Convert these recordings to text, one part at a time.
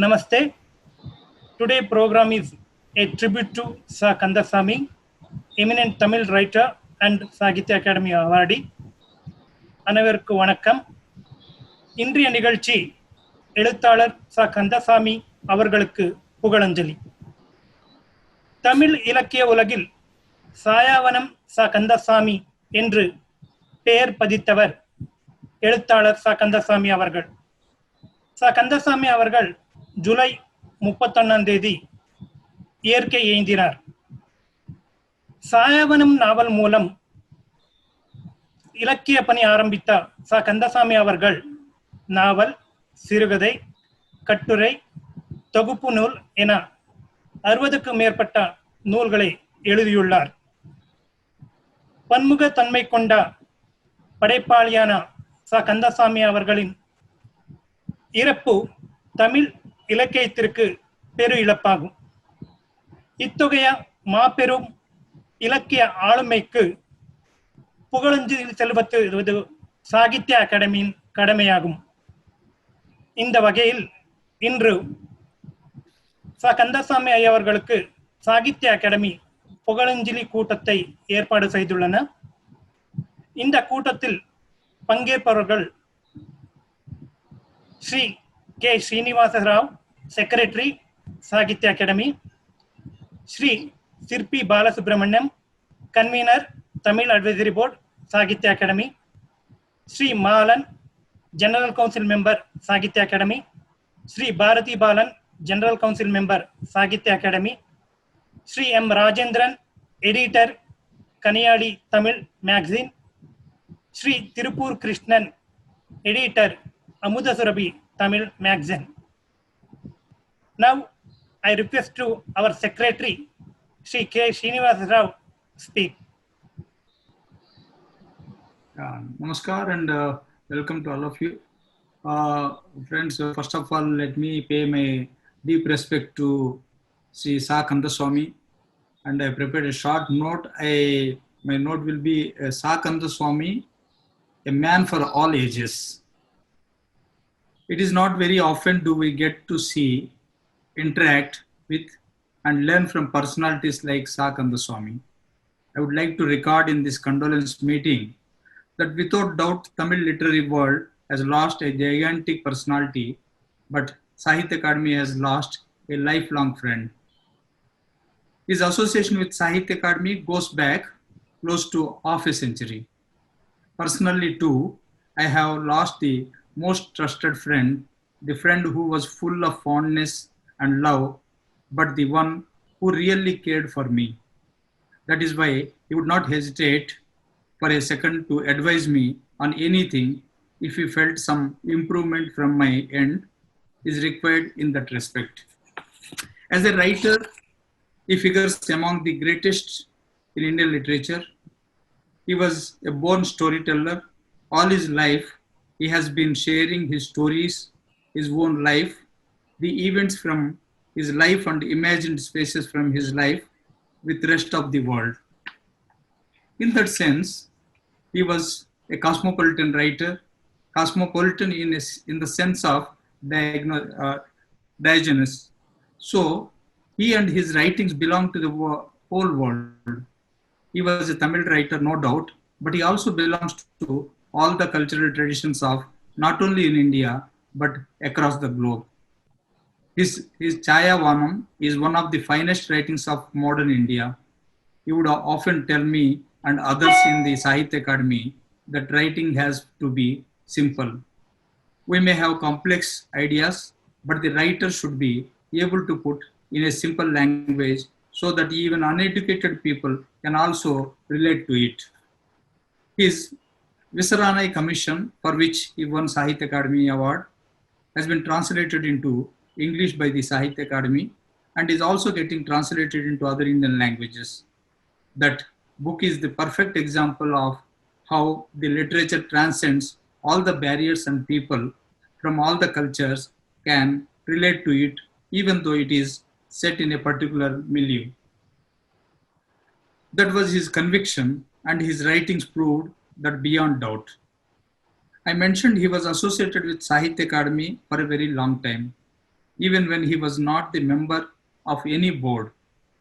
Namaste. Today program is a tribute to Sa Kandasamy, eminent Tamil writer and Sahitya Academy awardee. அனைவருக்கு வணக்கம். இன்றைய நிகழ்ச்சி எழுத்தாளர் ச கந்தசாமி அவர்களுக்கு புகழஞ்சலி. தமிழ் இலக்கிய உலகில் சாயாவனம் ச கந்தசாமி என்று பெயர் பதித்தவர் எழுத்தாளர் ச கந்தசாமி அவர்கள். ச கந்தசாமி அவர்கள் ஜூலை 31 இயற்கை எய்தினார். சாயாவனம் நாவல் மூலம் இலக்கிய பணி ஆரம்பித்த ச கந்தசாமி அவர்கள் நாவல், சிறுகதை, கட்டுரை, தொகுப்பு நூல் என 60க்கும் மேற்பட்ட நூல்களை எழுதியுள்ளார். பன்முக தன்மை கொண்ட படைப்பாளியான ச கந்தசாமி அவர்களின் இறப்பு தமிழ் இலக்கியத்திற்கு பெரு இழப்பாகும். இத்தகைய மாபெரும் இலக்கிய ஆளுமைக்கு புகழஞ்சலி செலுத்துவது சாகித்ய அகாடமியின் கடமையாகும். இந்த வகையில் இன்று ச கந்தசாமி அவர்களுக்கு சாகித்ய அகாடமி புகழஞ்சலி கூட்டத்தை ஏற்பாடு செய்துள்ளன. இந்த கூட்டத்தில் பங்கேற்பவர்கள் Shri K Srinivasa Rao, secretary Sahitya Akademi, Shri Sirpi Balasubramaniam, convener Tamil advisory board Sahitya Akademi, Shri Maalan, general council member Sahitya Akademi, Shri Bharathi Balan, general council member Sahitya Akademi, Shri M Rajendran, editor கனியாடி Tamil magazine, Shri Tiruppur Krishnan, editor Amudhasurabhi Tamil magazine. Now I request to our secretary, Sri K. Srinivasa Rao, speak. Namaskar and welcome to all of you. Friends, first of all, let me pay my deep respect to Sri Sa Kandasamy, and I prepared a short note. My note will be Sa Kandasamy, a man for all ages. It is not very often do we get to see, interact with and learn from personalities like Sa Kandasamy. I would like to record in this condolence meeting that without doubt Tamil literary world has lost a gigantic personality, but Sahitya Academy has lost a lifelong friend. His association with Sahitya Academy goes back close to half a century. Personally too, I have lost the most trusted friend, the friend who was full of fondness and love, but the one who really cared for me. That is why he would not hesitate for a second to advise me on anything if he felt some improvement from my end is required in that respect. As a writer, he figures among the greatest in Indian literature. He was a born storyteller. All his life, he has been sharing his stories, his own life, the events from his life and imagined spaces from his life with the rest of the world. In that sense, he was a cosmopolitan writer, cosmopolitan in the sense of Diogenes. So, he and his writings belong to the whole world. He was a Tamil writer, no doubt, but he also belongs to all the cultural traditions of not only in India, but across the globe. His Chayavanam is one of the finest writings of modern India. He would often tell me and others in the Sahitya Academy that writing has to be simple. We may have complex ideas, but the writer should be able to put in a simple language so that even uneducated people can also relate to it. His Visaranai Commission, for which he won Sahitya Academy Award, has been translated into English by the Sahitya Academy and is also getting translated into other Indian languages. That book is the perfect example of how the literature transcends all the barriers and people from all the cultures can relate to it, even though it is set in a particular milieu. That was his conviction, and his writings proved that beyond doubt. I mentioned he was associated with Sahitya Academy for a very long time. Even when he was not the member of any board,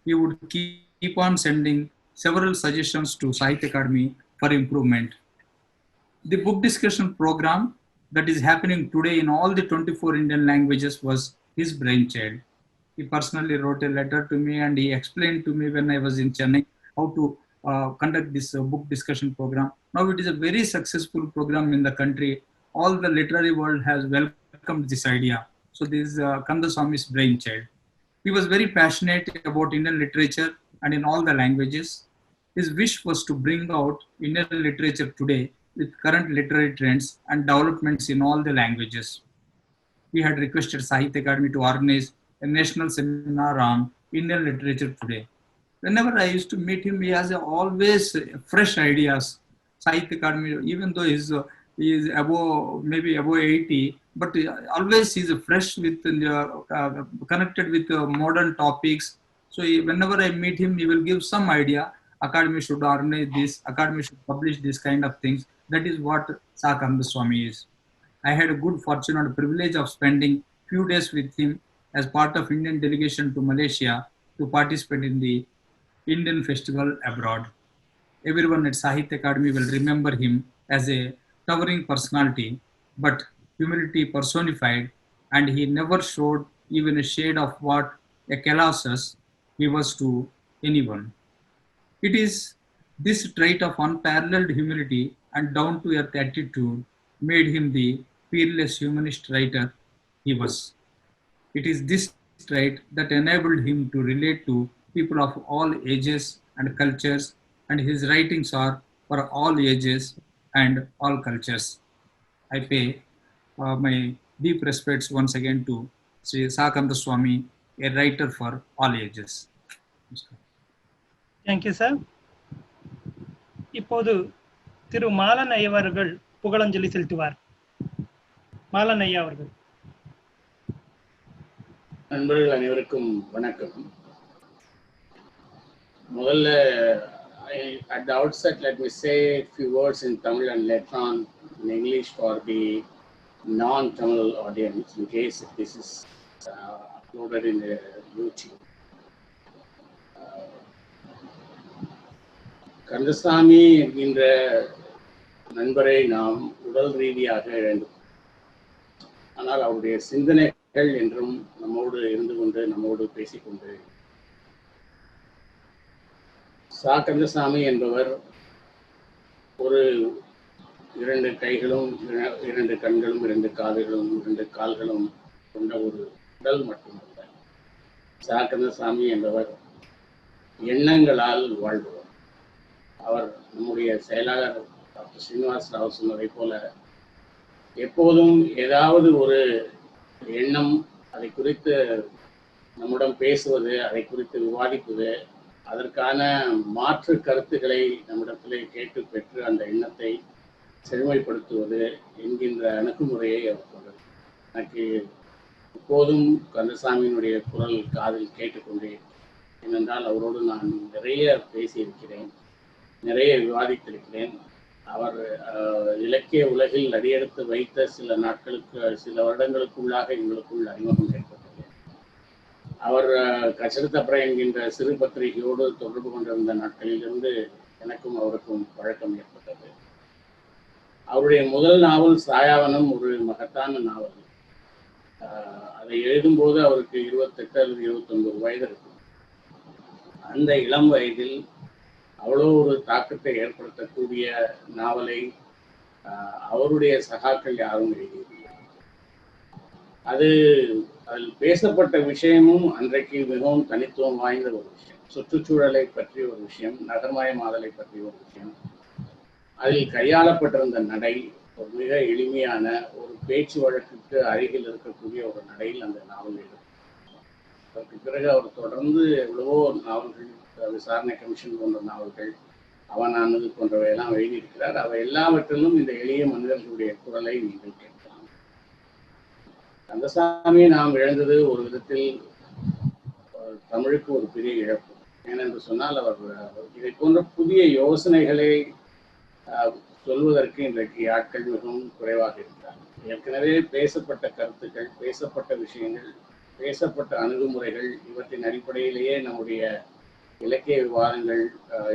he would keep on sending several suggestions to Sahitya Academy for improvement. The book discussion program that is happening today in all the 24 Indian languages was his brainchild. He personally wrote a letter to me and he explained to me when I was in Chennai how to conduct this book discussion program. Now it is a very successful program in the country. All the literary world has welcomed this idea. So this is Kandaswamy's brainchild. He was very passionate about Indian literature and in all the languages. His wish was to bring out Indian literature today with current literary trends and developments in all the languages. He had requested Sahitya Academy to organize a national seminar on Indian literature today. Whenever I used to meet him, he has always fresh ideas. Sahitya Academy, even though he is above maybe above 80, but always he's fresh with connected with modern topics. So whenever I meet him, he will give some idea. Academy should organize this. Academy should publish this kind of things. That is what Sa Kandaswamy is. I had a good fortune and privilege of spending few days with him as part of Indian delegation to Malaysia to participate in the Indian festival abroad. Everyone at Sahitya Academy will remember him as a towering personality, but humility personified, and he never showed even a shade of what a colossus he was to anyone. It is this trait of unparalleled humility and down to earth attitude made him the fearless humanist writer he was. It is this trait that enabled him to relate to people of all ages and cultures, and his writings are for all ages and all cultures. I pay my deep respects once again to Sri Sa Kandaswamy, a writer for all ages. Thank you, sir. இப்போது திரு மாலன் ஐயா அவர்கள் புகழஞ்சலி செலுத்துவார். மாலன் ஐயா அவர்கள். நண்பர்கள் அனைவருக்கும் வணக்கம். முதல்ல at the outset let me say a few words in Tamil and later on in English for the non-Tamil audience in case this is uploaded in YouTube. Kandasamy என்கின்ற நண்பரை நாம் உடல் ரீதியாக இழந்தோம். ஆனால் அவருடைய சிந்தனைகள் என்றும் நம்மோடு இருந்து கொண்டு நம்மோடு பேசிக்கொண்டு. சா கந்தசாமி என்பவர் ஒரு 2 கைகளும் 2 கண்களும் 2 காதுகளும் 2 கால்களும் கொண்ட ஒரு உடல் மட்டுமல்ல. சா கந்தசாமி என்பவர் எண்ணங்களால் வாழ்பவர். அவர் நம்முடைய செயலாளர் டாக்டர் ஸ்ரீனிவாஸ் ராவ் சொன்னதை போல எப்போதும் ஏதாவது ஒரு எண்ணம், அதை குறித்து நம்முடன் பேசுவது, அதை குறித்து விவாதிப்பது, அதற்கான மாற்று கருத்துக்களை நம்மிடத்திலே கேட்டு பெற்று அந்த எண்ணத்தை செழுமைப்படுத்துவது என்கின்ற அணுகுமுறையை அவர் கொண்டது. எனக்கு இப்போதும் கந்தசாமியினுடைய குரல் காதில் கேட்டுக்கொண்டே, ஏனென்றால் அவரோடு நான் நிறைய பேசியிருக்கிறேன், நிறைய விவாதித்திருக்கிறேன். அவர் இலக்கிய உலகில் அடியெடுத்து வைத்த சில வருடங்களுக்குள்ளாக எங்களுக்குள் அறிமுகம் ஏற்பட்டது. அவர் கச்சரத்தப்ர என்கின்ற சிறு பத்திரிகையோடு தொடர்பு கொண்டிருந்த நாட்களிலிருந்து எனக்கும் அவருக்கும் பழக்கம் ஏற்பட்டது. அவருடைய முதல் நாவல் சாயாவனம் ஒரு மகத்தான நாவல். அதை எழுதும்போது அவருக்கு 28 அல்லது 29 வயது இருக்கும். அந்த இளம் வயதில் அவ்வளோ ஒரு தாக்கத்தை ஏற்படுத்தக்கூடிய நாவலை அவருடைய சகாக்கள் யாரும் எழுதியதில்லை. அதில் பேசப்பட்ட விஷயமும் அன்றைக்கு மிகவும் தனித்துவம் வாய்ந்த ஒரு விஷயம். சுற்றுச்சூழலை பற்றிய ஒரு விஷயம், நகர்மயமாதலை பற்றிய ஒரு விஷயம். அதில் கையாளப்பட்டிருந்த நடை ஒரு மிக எளிமையான ஒரு பேச்சு வழக்குக்கு அருகில் இருக்கக்கூடிய ஒரு நடையில் அந்த நாவல் எழுதும். அதற்கு பிறகு அவர் தொடர்ந்து எவ்வளவோ நாவல்கள், விசாரணை கமிஷன் போன்ற நாவல்கள், அவனானது போன்றவையெல்லாம் எழுதியிருக்கிறார். அவை எல்லாவற்றிலும் இந்த எளிய மனிதர்களுடைய குரலை நீங்கள் கேட்கலாம். கந்தசாமி நாம் இழந்தது ஒரு விதத்தில் தமிழுக்கு ஒரு பெரிய இழப்பு. ஏனென்று சொன்னால் அவர் இதை போன்ற புதிய யோசனைகளை சொல்வதற்கு இன்றைக்கு ஆட்கள் மிகவும் குறைவாக இருக்கிறார். ஏற்கனவே பேசப்பட்ட கருத்துக்கள், பேசப்பட்ட விஷயங்கள் பேசப்பட்ட அணுகுமுறைகள் இவற்றின் அடிப்படையிலேயே நம்முடைய இலக்கிய விவாதங்கள்,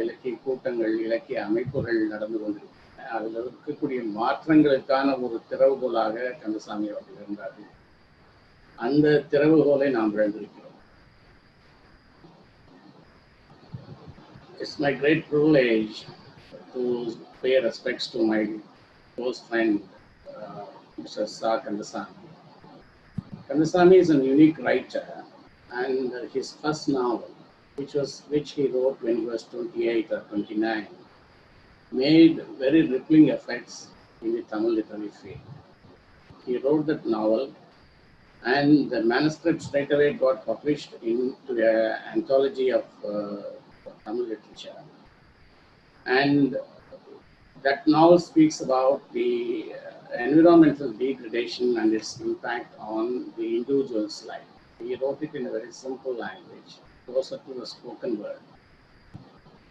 இலக்கிய கூட்டங்கள், இலக்கிய அமைப்புகள் நடந்து கொண்டிருக்கின்றன. அதில் இருக்கக்கூடிய மாற்றங்களுக்கான ஒரு திறவுகோலாக கந்தசாமி அவர்கள் இருந்தார்கள். அந்த திறவுகோலை நாம் இழந்திருக்கிறோம். It's my great privilege to pay respects to my close friend, Mr. Sa Kandasamy. Kandasamy is a unique writer, and his first novel, which he wrote when he was 28 or 29, made very rippling effects in the Tamil literary field. He wrote that novel, and the manuscript straight away got published into an anthology of Tamil literature. And that novel speaks about the environmental degradation and its impact on the individual's life. He wrote it in a very simple language, closer to the spoken word.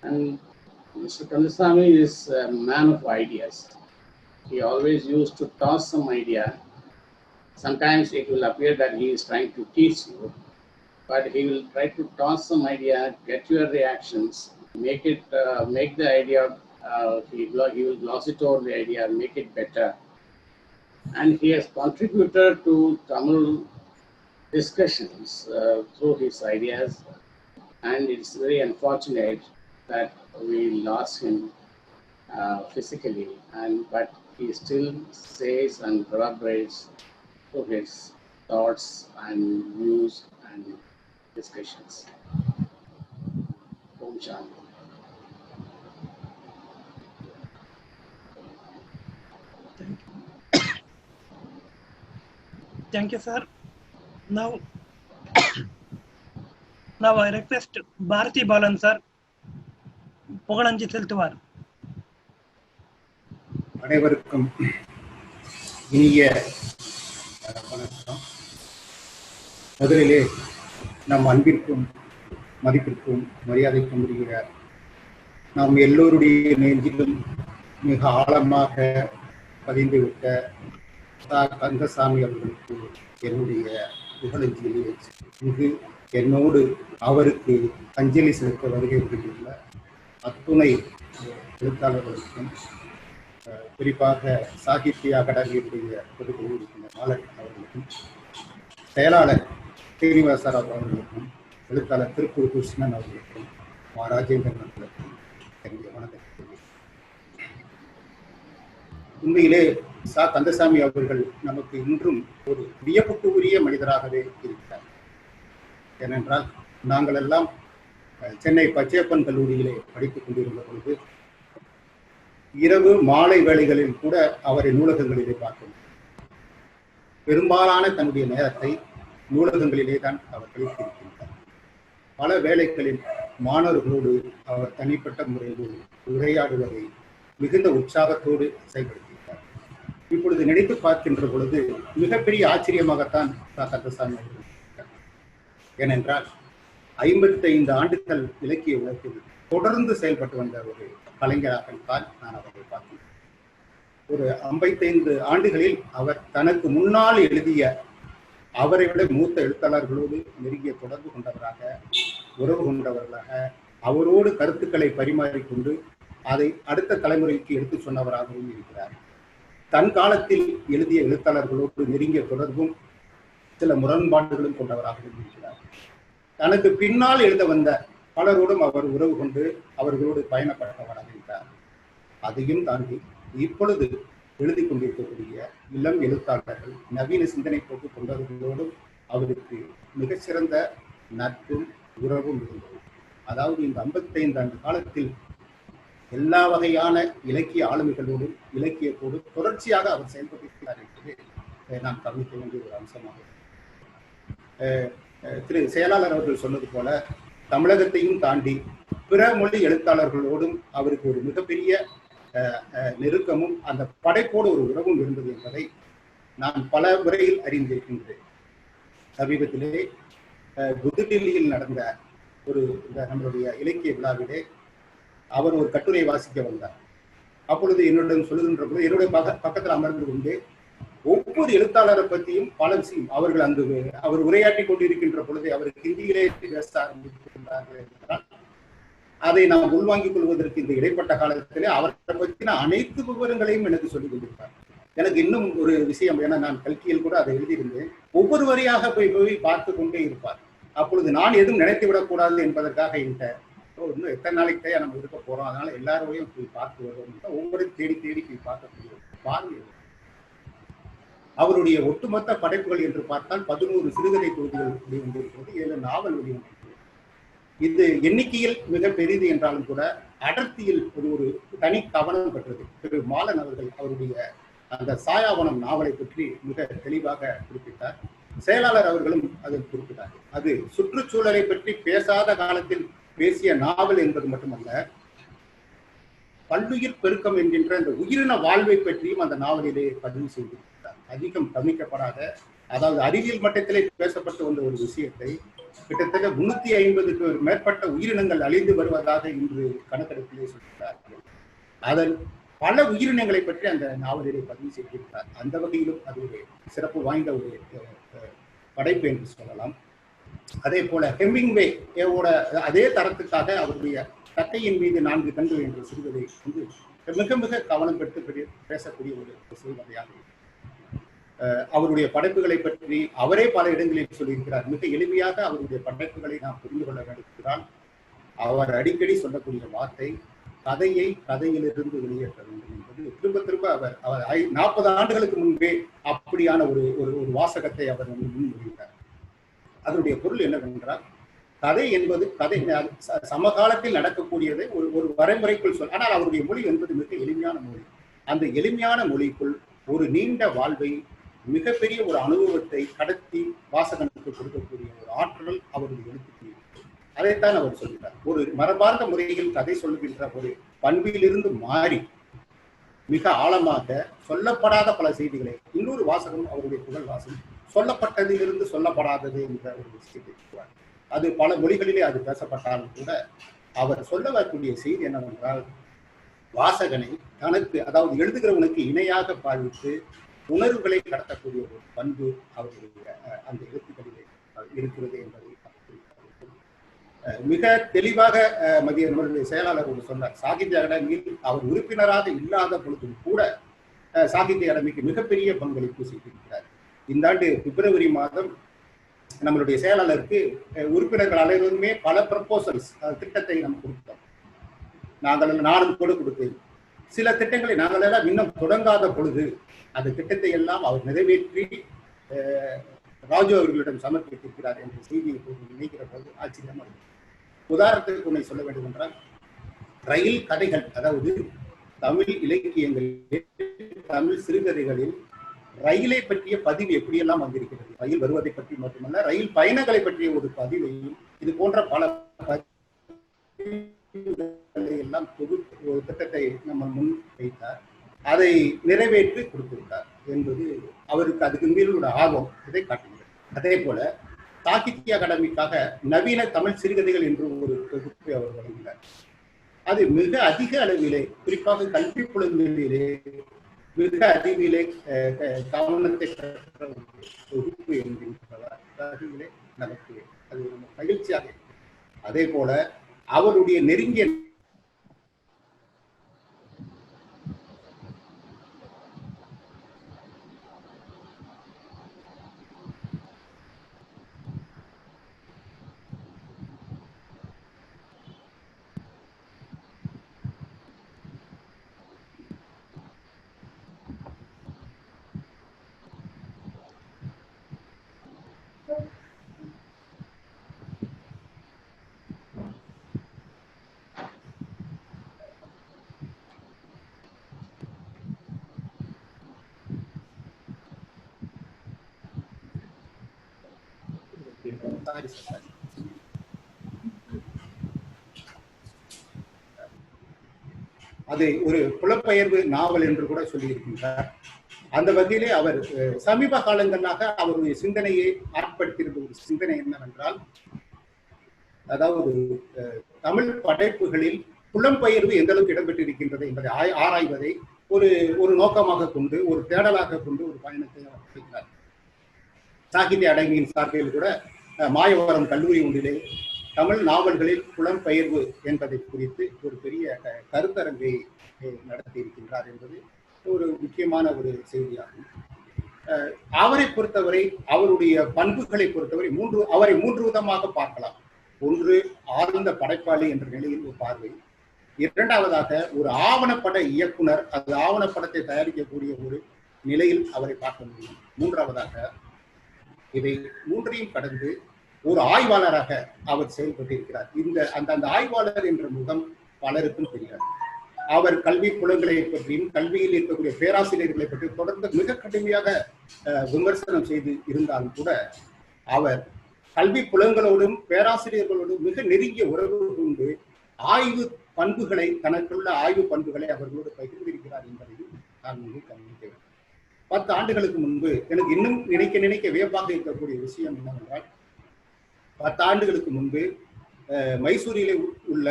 And Mr. Kandasamy is a man of ideas. He always used to toss some idea. Sometimes it will appear that he is trying to teach you, but he will try to toss some idea, get your reactions, make the idea, he will gloss it over the idea, make it better. And he has contributed to Tamil discussions through his ideas, and it's very unfortunate that we lost him physically, but he still says and corroborates through his thoughts and views and discussions. Om Shanti. Thank you, sir. Now I request Bharati Balan sir புகழஞ்சி செலுத்துவார். அனைவருக்கும் இனிய வணக்கம். முதலிலே நம் அன்பிற்கும் மதிப்பிற்கும் மரியாதைக்கும் உரிய நாம் எல்லோருடைய நெஞ்சிலும் மிக ஆழமாக பதிந்துவிட்ட சா கந்தசாமி அவர்களுக்கு என்னுடைய புகழஞ்சலியை இங்கு என்னோடு அவருக்கு அஞ்சலி செலுத்த வருகை புரிந்துள்ள அத்துணை எழுத்தாளர்களுக்கும், குறிப்பாக சாகித்ய அகாடமியுடைய பொதுக்குழு உறுப்பினர் மாலன் அவர்களுக்கும், செயலாளர் ஸ்ரீனிவாசராவ் அவர்களுக்கும், எழுத்தாளர் திருப்பூர் கிருஷ்ணன் அவர்களுக்கும், ராஜேந்திரன் அவர்களுக்கும் என்னுடைய வணக்கத்தை. உண்மையிலே சா கந்தசாமி அவர்கள் நமக்கு இன்றும் ஒரு வியப்புக்கு உரிய மனிதராகவே இருக்கிறார். ஏனென்றால் நாங்கள் எல்லாம் சென்னை பச்சையப்பன் கல்லூரியிலே படித்துக் கொண்டிருந்த பொழுது இரவு மாலை வேளைகளில் கூட அவரை நூலகங்களிலே பார்க்க பெரும்பாலான தன்னுடைய நேரத்தை நூலகங்களிலே தான் அவர் கழித்திருக்கின்றார். பல வேளைகளில் மாணவர்களோடு அவர் தனிப்பட்ட முறையில் உரையாடுவதை மிகுந்த உற்சாகத்தோடு செயல்படுத்தினார். இப்பொழுது நினைத்து பார்க்கின்ற பொழுது மிகப்பெரிய ஆச்சரியமாகத்தான் கந்தசாமி அவர்கள். ஏனென்றால் 55 ஆண்டுகள் இலக்கிய உலகில் தொடர்ந்து செயல்பட்டு வந்த ஒரு கலைஞராகத்தான் நான் அவரை பார்த்தேன். ஒரு 55 ஆண்டுகளில் அவர் தனக்கு முன்னால் எழுதிய அவரை விட மூத்த எழுத்தாளர்களோடு நெருங்கிய தொடர்பு கொண்டவராக, உறவு கொண்டவர்களாக, அவரோடு கருத்துக்களை பரிமாறிக்கொண்டு அதை அடுத்த தலைமுறைக்கு எடுத்து சொன்னவராகவும் இருக்கிறார். தன் காலத்தில் எழுதிய எழுத்தாளர்களோடு நெருங்கிய தொடர்பும் சில முரண்பாடுகளும் கொண்டவராகவும் இருக்கிறார். தனக்கு பின்னால் எழுத வந்த பலரோடும் அவர் உறவு கொண்டு அவர்களோடு பயணப்பட்டவராக இருக்கிறார். அதையும் தாண்டி இப்பொழுது எழுதி கொண்டிருக்கக்கூடிய இளம் எழுத்தாளர்கள், நவீன சிந்தனை போக்கு கொண்டவர்களோடும் அவருக்கு மிகச்சிறந்த நட்பும் உறவும் இருந்தது. அதாவது இந்த 55 ஆண்டு காலத்தில் எல்லா வகையான இலக்கிய ஆளுமைகளோடும் இலக்கியத்தோடு தொடர்ச்சியாக அவர் செயல்பட்டிருக்கிறார் என்பது நாம் கவனிக்க வேண்டிய ஒரு அம்சமாகும். திரு செயலாளர் அவர்கள் சொன்னது போல தமிழகத்தையும் தாண்டி பிற மொழி எழுத்தாளர்களோடும் அவருக்கு ஒரு மிகப்பெரிய நெருக்கமும் அந்த படைப்போடு ஒரு உறவும் இருந்தது என்பதை நான் பல முறையில் அறிந்திருக்கின்றேன். சமீபத்திலே புதுடில்லியில் நடந்த ஒரு நம்மளுடைய இலக்கிய விழாவிலே அவர் ஒரு கட்டுரை வாசிக்க வந்தார். அப்பொழுது என்னுடன் சொல்லுகின்ற பொழுது என்னுடைய பக்கத்தில் அமர்ந்து கொண்டு ஒவ்வொரு எழுத்தாளரை பற்றியும் பல விஷயம் அவர்கள் அங்கு அவர் உரையாற்றி கொண்டிருக்கின்ற பொழுது அவர் ஹிந்தியிலே பேச ஆரம்பித்திருக்கிறார்கள் என்றால் அதை நாம் உள்வாங்கிக் கொள்வதற்கு இந்த இடைப்பட்ட காலத்திலே அவரை பற்றின அனைத்து விவரங்களையும் எனக்கு சொல்லிக் கொண்டிருப்பார். எனக்கு இன்னும் ஒரு விஷயம், ஏன்னா நான் கல்கியில் கூட அதை எழுதியிருந்தேன், ஒவ்வொரு வரியாக போய் பார்த்து கொண்டே இருப்பார். அப்பொழுது நான் எதுவும் நினைத்து விடக்கூடாது என்பதற்காக இன்னும் எத்தனை நாளைக்கு நம்ம இருக்க போறோம், அதனால எல்லாரோடையும் போய் பார்த்து வருவோம், ஒவ்வொரு தேடி போய் பார்க்கக்கூடிய பார்வை. அவருடைய ஒட்டுமொத்த படைப்புகள் என்று பார்த்தால் 11 சிறுகதை தொகுதிகள் வெளிவந்திருக்கிறது, 7 நாவல் வெளிவந்திருக்கிறது. இது எண்ணிக்கையில் மிக பெரிது என்றாலும் கூட அடர்த்தியில் ஒரு தனி கவனம் பெற்றது. திரு மாலன் அவர்கள் அவருடைய அந்த சாயாவனம் நாவலை பற்றி மிக தெளிவாக குறிப்பிட்டார். செயலாளர் அவர்களும் அதில் குறிப்பிட்டார். அது சுற்றுச்சூழலை பற்றி பேசாத காலத்தில் பேசிய நாவல் என்பது மட்டுமல்ல, பல்லுயிர் பெருக்கம் என்கின்ற அந்த உயிரின வாழ்வை பற்றியும் அந்த நாவலிலே பதிவு செய்திருக்கிறார். அதிகம் கவனிக்கப்படாத, அதாவது அறிவியல் மட்டத்திலே பேசப்பட்ட வந்த ஒரு விஷயத்தை கிட்டத்தட்ட 350க்கு மேற்பட்ட உயிரினங்கள் அழிந்து வருவதாக இன்று கணக்கெடுப்பிலே சொல்கிறார்கள். அதன் பல உயிரினங்களை பற்றி அந்த நாவலிலே பதிவு செய்திருக்கிறார். அந்த வகையிலும் அது ஒரு சிறப்பு வாய்ந்த ஒரு படைப்பு என்று சொல்லலாம். அதே போல ஹெமிங்வேயோட அதே தரத்துக்காக அவருடைய தட்டையின் மீது 4 கண்கள் என்ற சிறுகதை வந்து மிக மிக கவனம் பெற்று பேசக்கூடிய ஒரு சிறுகதையாக அவருடைய படைப்புகளை பற்றி அவரே பல இடங்களில் சொல்லியிருக்கிறார். மிக எளிமையாக அவருடைய படைப்புகளை நாம் புரிந்து கொள்ள வேண்டுமென்றால் அவர் அடிக்கடி சொல்லக்கூடிய வார்த்தை கதையை கதையிலிருந்து வெளியேற்ற வேண்டும் என்பது திரும்ப திரும்ப அவர் 40 ஆண்டுகளுக்கு முன்பே அப்படியான ஒரு வாசகத்தை அவர் முன்மொழிகிறார். அதனுடைய பொருள் என்னவென்றால், கதை என்பது கதை சமகாலத்தில் நடக்கக்கூடியதை ஒரு வரைமுறைக்குள் சொல். ஆனால் அவருடைய மொழி என்பது மிக எளிமையான மொழி. அந்த எளிமையான மொழிக்குள் ஒரு நீண்ட வாழ்வை, மிகப்பெரிய ஒரு அனுபவத்தை கடத்தி வாசகனுக்கு கொடுக்கக்கூடிய ஒரு ஆற்றல் அவருடைய எழுத்துக்கு. அதைத்தான் அவர் சொல்கிறார். ஒரு மரபார்ந்த முறையில் கதை சொல்லுகின்ற ஒரு பண்பிலிருந்து மாறி மிக ஆழமாக சொல்லப்படாத பல செய்திகளை இன்னொரு வாசகம் அவருடைய புகழ் வாசகம் சொல்லப்பட்டதிலிருந்து சொல்லப்படாதது என்ற ஒரு விஷயத்தை சொல்வார். அது பல மொழிகளிலே அது பேசப்பட்டாலும் கூட அவர் சொல்ல வரக்கூடிய செய்தி என்னவென்றால், வாசகனை தனக்கு, அதாவது எழுதுகிறவனுக்கு இணையாக பாவித்து உணர்வுகளை கடத்தக்கூடிய ஒரு பண்பு அவருடைய அந்த எழுத்துக்களிலே இருக்கிறது என்பதை மிக தெளிவாக மத்திய நம்மளுடைய செயலாளர் ஒன்று சொன்னார். சாகித்ய அகாடமியில் அவர் உறுப்பினராக இல்லாத பொழுதும் கூட சாகித்ய அகாடமிக்கு மிகப்பெரிய பங்களிப்பு செய்திருக்கிறார். இந்த ஆண்டு பிப்ரவரி மாதம் நம்மளுடைய செயலாளருக்கு உறுப்பினர்கள் அனைவருமே பல ப்ரப்போசல்ஸ் திட்டத்தை நம்ம கொடுத்தோம். நானும் கூட கொடுத்தேன். சில திட்டங்களை நாங்கள் எல்லாம் இன்னும் தொடங்காத பொழுது அந்த திட்டத்தை எல்லாம் அவர் நிறைவேற்றி ராஜு அவர்களிடம் சமர்ப்பித்திருக்கிறார் என்ற செய்தியை நினைக்கிற போது ஆச்சரியமா இருக்கு. உதாரணத்துக்கு உன்னை சொல்ல வேண்டும் என்றால், ரயில் கதைகள், அதாவது தமிழ் இலக்கியங்களில் தமிழ் சிறுகதைகளில் ரயிலை பற்றிய பதிவு எப்படியெல்லாம் வந்திருக்கிறது, ரயில் வருவதை பற்றி மட்டுமல்ல ரயில் பயணங்களை பற்றிய ஒரு பதிவையும் இது போன்ற பல எல்லாம் தொகுத்து ஒரு திட்டத்தை நம்ம முன் வைத்தார். அதை நிறைவேற்றி கொடுத்திருந்தார் என்பது அவருக்கு அதுக்கு மேலோட ஆர்வம் இதை காட்டுகிறது. அதே போல சாகித்ய அகாடமிக்காக நவீன தமிழ் சிறுகதைகள் என்று ஒரு தொகுப்பை அவர் வழங்கினார். அது மிக அதிக அளவிலே, குறிப்பாக கல்வி குழுவிலே மிக அதிவிலே கவனத்தை பெற்ற ஒரு தொகுப்பு என்கின்றே நமக்கு அது மகிழ்ச்சியாக. அதே போல அவருடைய நெருங்கிய அது ஒரு புலப்பெயர்வு நாவல் என்று கூட சொல்லியிருக்கின்றார். அந்த வகையிலே அவர் சமீப காலங்களாக அவருடைய சிந்தனையை ஆட்படுத்தியிருந்த ஒரு சிந்தனை என்னவென்றால், அதாவது தமிழ் படைப்புகளில் புலம்பெயர்வு எந்த அளவுக்கு இடம்பெற்றிருக்கின்றது என்பதை ஆராய்வதை ஒரு ஒரு நோக்கமாக கொண்டு, ஒரு தேடலாக கொண்டு ஒரு பயணத்தை அவர் செய்கிறார். சாகித்ய அகாடமியின் சார்பில் கூட மாயவரம் கல்லூரி ஒன்றிலே தமிழ் நாவல்களில் புலம்பெயர்வு என்பதை குறித்து ஒரு பெரிய கருத்தரங்கை நடத்தி இருக்கின்றார் என்பது ஒரு முக்கியமான ஒரு செய்தியாகும். அவரை பொறுத்தவரை, அவருடைய பண்புகளை பொறுத்தவரை அவரை மூன்று விதமாக பார்க்கலாம். ஒன்று, ஆழ்ந்த படைப்பாளி என்ற நிலையில் ஒரு பார்வை. இரண்டாவதாக, ஒரு ஆவணப்பட இயக்குனர், அது ஆவணப்படத்தை தயாரிக்கக்கூடிய ஒரு நிலையில் அவரை பார்க்க முடியும். மூன்றாவதாக, இதை மூன்றையும் கடந்து ஒரு ஆய்வாளராக அவர் செயல்பட்டிருக்கிறார். அந்த ஆய்வாளர் என்ற முகம் பலருக்கும் தெரியாது. அவர் கல்வி புலங்களை பற்றியும் கல்வியில் இருக்கக்கூடிய பேராசிரியர்களை பற்றி தொடர்ந்து மிக கடுமையாக விமர்சனம் செய்து இருந்தாலும் கூட அவர் கல்வி புலங்களோடும் பேராசிரியர்களோடும் மிக நெருங்கிய உறவு கொண்டு ஆய்வு பண்புகளை, தனக்குள்ள ஆய்வு பண்புகளை அவர்களோடு பகிர்ந்திருக்கிறார் என்பதையும் நான் மிக கவனிக்கிறேன். 10 ஆண்டுகளுக்கு முன்பு எனக்கு இன்னும் நினைக்க வியப்பாக இருக்கக்கூடிய விஷயம் என்னவென்றால், 10 ஆண்டுகளுக்கு முன்பு மைசூரிலே உள்ள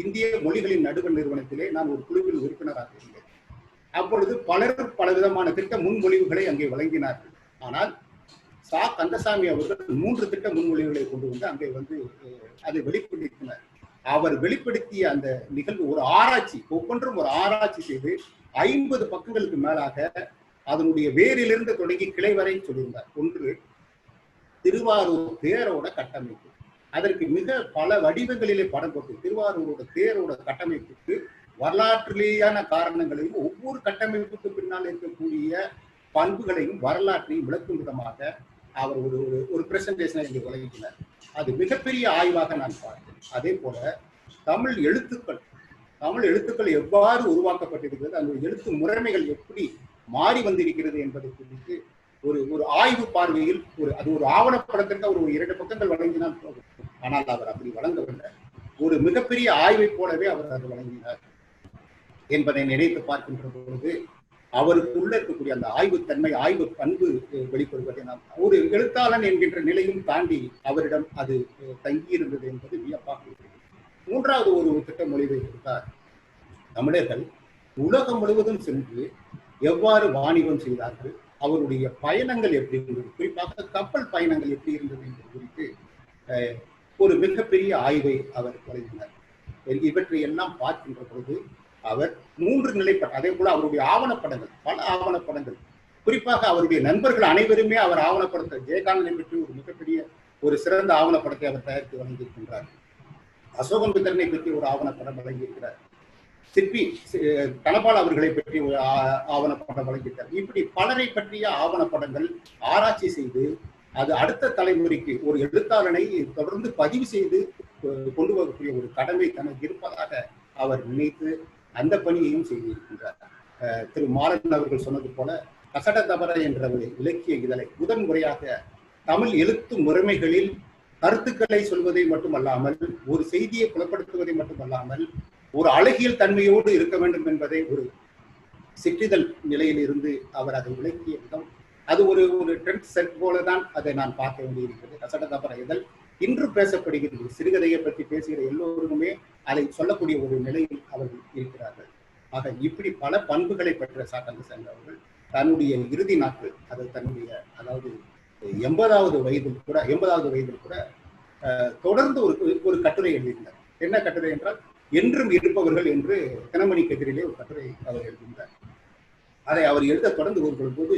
இந்திய மொழிகளின் நடுவர் நிறுவனத்திலே நான் ஒரு குழுவில் உறுப்பினராக இருந்தேன். அப்பொழுது பலர் பலவிதமான திட்ட முன்மொழிவுகளை அங்கே வழங்கினார்கள். ஆனால் சா கந்தசாமி அவர்கள் 3 திட்ட முன்மொழிவுகளை கொண்டு வந்து அங்கே வந்து அதை வெளிப்படுத்தினார். அவர் வெளிப்படுத்திய அந்த நிகழ்வு ஒரு ஆராய்ச்சி, ஒவ்வொன்றும் ஒரு ஆராய்ச்சி செய்து 50 பக்கங்களுக்கு மேலாக அதனுடைய வேரிலிருந்து தொடங்கி கிளை வரை சொல்லியிருந்தார். ஒன்று, திருவாரூர் தேரோட கட்டமைப்பு. அதற்கு மிக பல வடிவங்களிலே படம் போட்டு திருவாரூரோட தேரோட கட்டமைப்புக்கு வரலாற்றிலேயான காரணங்களையும் ஒவ்வொரு கட்டமைப்புக்கு பின்னால் இருக்கக்கூடிய பண்புகளையும் வரலாற்றையும் விளக்கும் விதமாக அவர் ஒரு பிரசன்டேஷனை இங்கே வழங்கினார். அது மிகப்பெரிய ஆய்வாக நான் பார்த்தேன். அதே போல தமிழ் எழுத்துக்கள் எவ்வாறு உருவாக்கப்பட்டிருக்கிறது, அந்த எழுத்து முறைமைகள் எப்படி மாறி வந்திருக்கிறது என்பதை குறித்து ஒரு ஆய்வு பார்வையில் அது ஒரு ஆவணப்படத்திற்கு அவர் 2 பக்கங்கள் வழங்கினால் போகும். ஆனால் அவர் அப்படி வழங்கவில்லை. ஒரு மிகப்பெரிய ஆய்வை போலவே அவர் அது வழங்கினார் என்பதை நினைத்து பார்க்கின்ற பொழுது அவருக்குள்ள இருக்கக்கூடிய அந்த ஆய்வுத்தன்மை, ஆய்வு பண்பு வெளிப்படுவதை நாம் ஒரு எழுத்தாளன் என்கின்ற நிலையும் தாண்டி அவரிடம் அது தங்கியிருந்தது என்பது வியப்பாக இருக்கிறது. 3வது ஒரு திட்ட மொழிவை கொடுத்தார். தமிழர்கள் உலகம் முழுவதும் சென்று எவ்வாறு வாணிபம் செய்தார்கள், அவருடைய பயணங்கள் எப்படி இருந்தது, குறிப்பாக கப்பல் பயணங்கள் எப்படி இருந்தது என்பது குறித்து ஒரு மிகப்பெரிய ஆய்வை அவர் வழங்கினார். இவற்றை எல்லாம் பார்க்கின்ற பொழுது அவர் 3 நிலைப்பட்ட, அதே போல அவருடைய ஆவணப்படங்கள், பல ஆவணப்படங்கள், குறிப்பாக அவருடைய நண்பர்கள் அனைவருமே அவர் ஆவணப்படத்தை, ஜெயகாந்தனை பற்றி ஒரு மிகப்பெரிய ஒரு சிறந்த ஆவணப்படத்தை அவர் தயாரித்து வழங்கியிருக்கின்றார். அசோகன் பித்தரனை பற்றி ஒரு ஆவணப்படம் வழங்கியிருக்கிறார். சிற்பி தனபால் அவர்களை பற்றி ஒரு ஆவணப்படம் வழங்கியிருக்கிறார். இப்படி பலரை பற்றிய ஆவணப்படங்கள் ஆராய்ச்சி செய்து அது அடுத்த தலைமுறைக்கு ஒரு எழுத்தாளனை தொடர்ந்து பதிவு செய்து கொண்டு வரக்கூடிய ஒரு கடமை தனக்கு இருப்பதாக அவர் நினைத்து அந்த பணியையும் செய்திருக்கின்றார். திரு மாறன் அவர்கள் சொன்னது போல கசட தபர என்ற ஒரு இலக்கிய இதழை முதன் முறையாக தமிழ் எழுத்து முறைமைகளில் கருத்துக்களை சொல்வதை மட்டுமல்லாமல், ஒரு செய்தியை புலப்படுத்துவதை மட்டுமல்லாமல், ஒரு அழகியல் தன்மையோடு இருக்க வேண்டும் என்பதை ஒரு சிற்றிதழ் நிலையில் இருந்து அவர் அதை விளக்கிய விதம், அது ஒரு ட்ரெண்ட் செட் போலதான் அதை நான் பார்க்க வேண்டியிருக்கிறது. கசட தபர இதழ் இன்று பேசப்படுகிறது. சிறுகதையை பற்றி பேசுகிற எல்லோருக்குமே அதை சொல்லக்கூடிய ஒரு நிலையில் அவர்கள் இருக்கிறார்கள். ஆக இப்படி பல பண்புகளை பெற்ற சா கந்தசாமி அவர்கள் தன்னுடைய இறுதி நாட்கள், அது தன்னுடைய அதாவது 80வது வயதில் கூட தொடர்ந்து ஒரு கட்டுரை எழுதினார். என்ன கட்டுரை என்றால், என்றும் இருப்பவர்கள் என்று தினமணிக்கு எதிரிலே ஒரு கட்டுரை அவர் எழுதினார். அதை அவர் எழுத தொடர்ந்து வரும்போது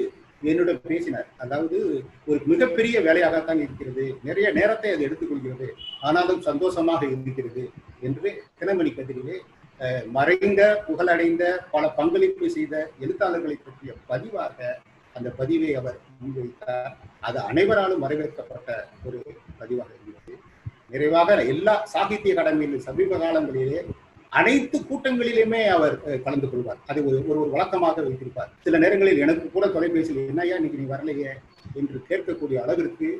என்னுடன் பேசினார். அதாவது ஒரு மிகப்பெரிய வேலையாகத்தான் இருக்கிறது, நிறைய நேரத்தை அது எடுத்துக்கொள்கிறது, ஆனாலும் சந்தோஷமாக இருக்கிறது என்று தினமணி கதிரிலே மறைந்த புகழடைந்த பல பங்களிப்பு செய்த எழுத்தாளர்களை பற்றிய பதிவாக அந்த பதிவை அவர் முன்வைத்தார். அது அனைவராலும் வரவேற்கப்பட்ட ஒரு பதிவாக இருந்தது. நிறைவாக எல்லா சாகித்ய அகாடமியில் சமீப காலங்களிலே அனைத்து கூட்டங்களிலுமே அவர் கலந்து கொள்வார். அதை ஒரு வழக்கமாக வைத்திருப்பார். சில நேரங்களில் எனக்கு கூட தொலைபேசியில் என்னையா இன்னைக்கு நீ வரலையே என்று கேட்கக்கூடிய அளவிற்கு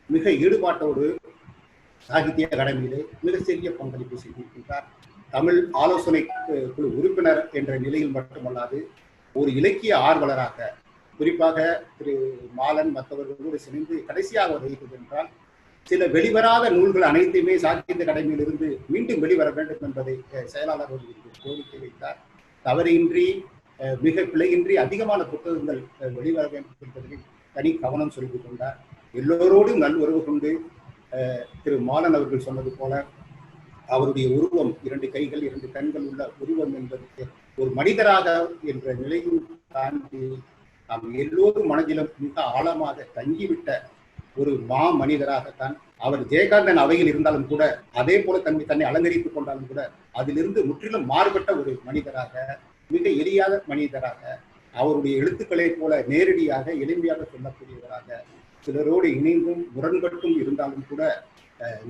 மிக ஈடுபாட்டோடு சாகித்ய அகாடமியிலே மிக சிறிய பங்களிப்பு செய்திருக்கின்றார். தமிழ் ஆலோசனை குழு உறுப்பினர் என்ற நிலையில் மட்டுமல்லாது ஒரு இலக்கிய ஆர்வலராக, குறிப்பாக திரு மாலன் மற்றவர்களோடு சேர்ந்து கடைசியாக வருகிறது என்றால், சில வெளிவராத நூல்கள் அனைத்துமே சாகித்ய அகாடமியிலிருந்து மீண்டும் வெளிவர வேண்டும் என்பதை செயலாளர் கோரிக்கை வைத்தார். தவறின்றி மிக பிழையின்றி அதிகமான புத்தகங்கள் வெளிவர வேண்டும் என்பதில் தனி கவனம் செலுத்திக் கொண்டார். எல்லோரோடும் நல் உறவு கொண்டு திரு மாலன் அவர்கள் சொன்னது போல அவருடைய உருவம் 2 கைகள் 2 கண்கள் உள்ள உருவம் என்பதற்கு ஒரு மனிதராக என்ற நிலையும் தாண்டி நாம் எல்லோரும் மனதிலும் மிக ஆழமாக தங்கிவிட்ட ஒரு மனிதராகத்தான் அவர். ஜெயகாந்தன் அவையில் இருந்தாலும் கூட அதே போல தன்னை அலங்கரித்துக் கொண்டாலும் கூட அதிலிருந்து முற்றிலும் மாறுபட்ட ஒரு மனிதராக, மிக எளியாத மனிதராக, அவருடைய எழுத்துக்களை போல நேரடியாக எளிமையாக சொல்லக்கூடியவராக, சிலரோடு இணைந்தும் முரண்பட்டும் இருந்தாலும் கூட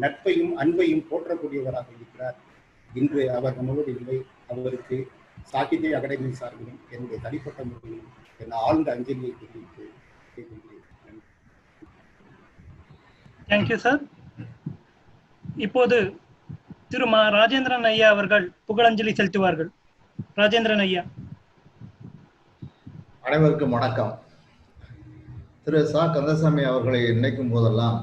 நட்பையும் அன்பையும் போற்றக்கூடியவராக இருக்கிறார். இன்று அவர் நம்மளோடு இல்லை. அவருக்கு சாகித்ய அகாடமி சார்பிலும் என்னுடைய தனிப்பட்ட முறையிலும் என் ஆழ்ந்த அஞ்சலியை தெரிவித்து தேங்க்யூ சார். இப்போது திரு ராஜேந்திரன் ஐயா அவர்கள் புகழஞ்சலி செலுத்துவார்கள். ராஜேந்திரன் ஐயா. அனைவருக்கும் வணக்கம். திரு சா கந்தசாமி அவர்களை நினைக்கும் போதெல்லாம்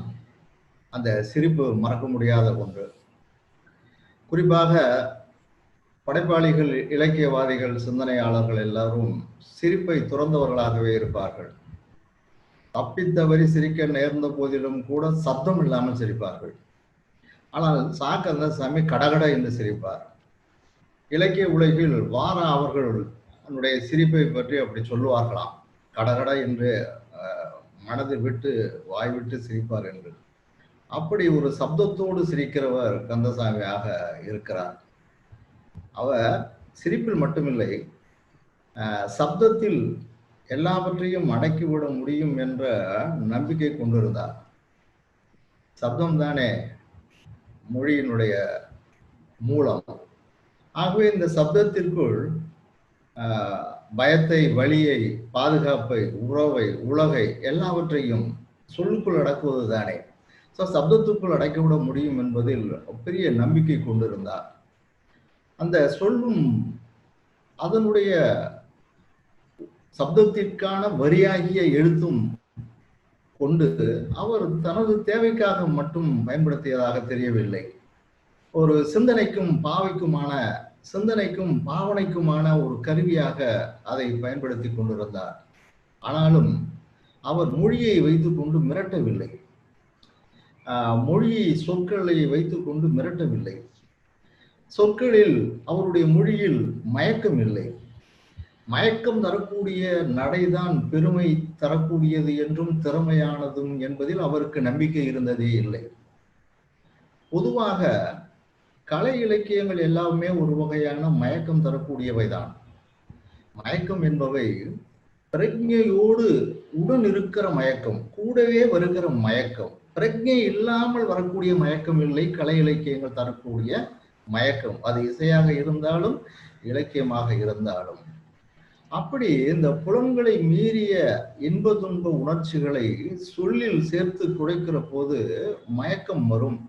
அந்த சிரிப்பு மறக்க முடியாத ஒன்று. குறிப்பாக படைப்பாளிகள், இலக்கியவாதிகள், சிந்தனையாளர்கள் எல்லாரும் சிரிப்பை துறந்தவர்களாகவே இருப்பார்கள். தப்பித்தவறி சிரிக்க நேர்ந்த போதிலும் கூட சத்தம் இல்லாமல் சிரிப்பார்கள். ஆனால் சா கந்தசாமி கடகட என்று சிரிப்பார். இலக்கிய உலகில் வாரா அவர்கள் தன்னுடைய சிரிப்பை பற்றி அப்படி சொல்லுவார்களாம், கடகட என்று மனதை விட்டு வாய் விட்டு சிரிப்பார் என்று. அப்படி ஒரு சப்தத்தோடு சிரிக்கிறவர் கந்தசாமியாக இருக்கிறார். அவர் சிரிப்பில் மட்டுமில்லை, சப்தத்தில் எல்லாவற்றையும் அடக்கிவிட முடியும் என்ற நம்பிக்கை கொண்டிருந்தார். சப்தம் தானே மொழியினுடைய மூலம். ஆகவே இந்த சப்தத்திற்குள் பயத்தை, வலியை, பாதுகாப்பை, உறவை, உலகை எல்லாவற்றையும் சொல்லுக்குள் அடக்குவது தானே. ஸோ சப்தத்துக்குள் அடைக்கிவிட முடியும் என்பதில் பெரிய நம்பிக்கை கொண்டிருந்தார். அந்த சொல்லும் அதனுடைய சப்தத்திற்கான வரியாகிய எழுத்தும் கொண்டு அவர் தனது தேவைக்காக மட்டும் பயன்படுத்தியதாக தெரியவில்லை. ஒரு சிந்தனைக்கும் பாவனைக்குமான ஒரு கருவியாக அதை பயன்படுத்தி கொண்டிருந்தார். ஆனாலும் அவர் மொழியை வைத்துக்கொண்டு மிரட்டவில்லை, மொழியை சொற்களை வைத்துக்கொண்டு மிரட்டவில்லை. சொற்களில் அவருடைய மொழியில் மயக்கம் இல்லை. மயக்கம் தரக்கூடிய நடைதான் பெருமை தரக்கூடியது என்றும் திறமையானதும் என்பதில் அவருக்கு நம்பிக்கை இருந்ததே இல்லை. பொதுவாக கலை இலக்கியங்கள் எல்லாமே ஒரு வகையான மயக்கம் தரக்கூடியவைதான். மயக்கம் என்பவை பிரஜையோடு உடன் இருக்கிற மயக்கம், கூடவே வருகிற மயக்கம். பிரஜை இல்லாமல் வரக்கூடிய மயக்கம் இல்லை கலை இலக்கியங்கள் தரக்கூடிய மயக்கம். அது இசையாக இருந்தாலும் இலக்கியமாக இருந்தாலும். அப்படி இந்த புலன்களை மீறிய இன்ப துன்ப உணர்ச்சிகளை சொல்லில் சேர்த்து குறைக்கிற போது மயக்கம் வரும்.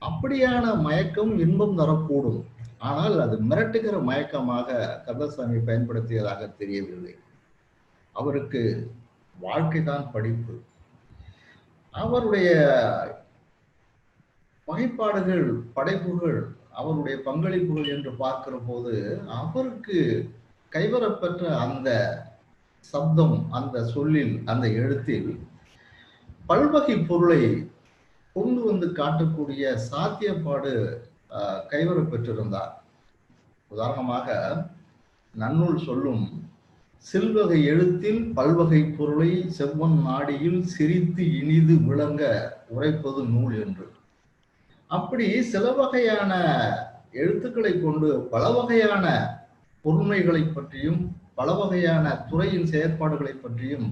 அப்படியான மயக்கம் இன்பம் தரக்கூடும். ஆனால் அது மிரட்டுகிற மயக்கமாக கந்தசாமி பயன்படுத்தியதாக தெரியவில்லை. அவருக்கு வாழ்க்கைதான் படிப்பு. அவருடைய வகைப்பாடுகள், படைப்புகள், அவருடைய பங்களிப்புகள் என்று பார்க்கிற போது அவருக்கு கைவரப்பெற்ற அந்த சப்தம், அந்த சொல்லில், அந்த எழுத்தில் பல்வகை பொருளை கொண்டு வந்து காட்டக்கூடிய சாத்தியப்பாடு கைவரப்பெற்றிருந்தார். உதாரணமாக நன்னூல் சொல்லும், சில்வகை எழுத்தில் பல்வகை பொருளை செவ்வன் நாடியில் சிரித்து இனிது விளங்க உரைப்பது நூல் என்று. அப்படி சில வகையான எழுத்துக்களை கொண்டு பல வகையான பொருண்மைகளை பற்றியும் பல வகையான துறையின் செயற்பாடுகளை பற்றியும்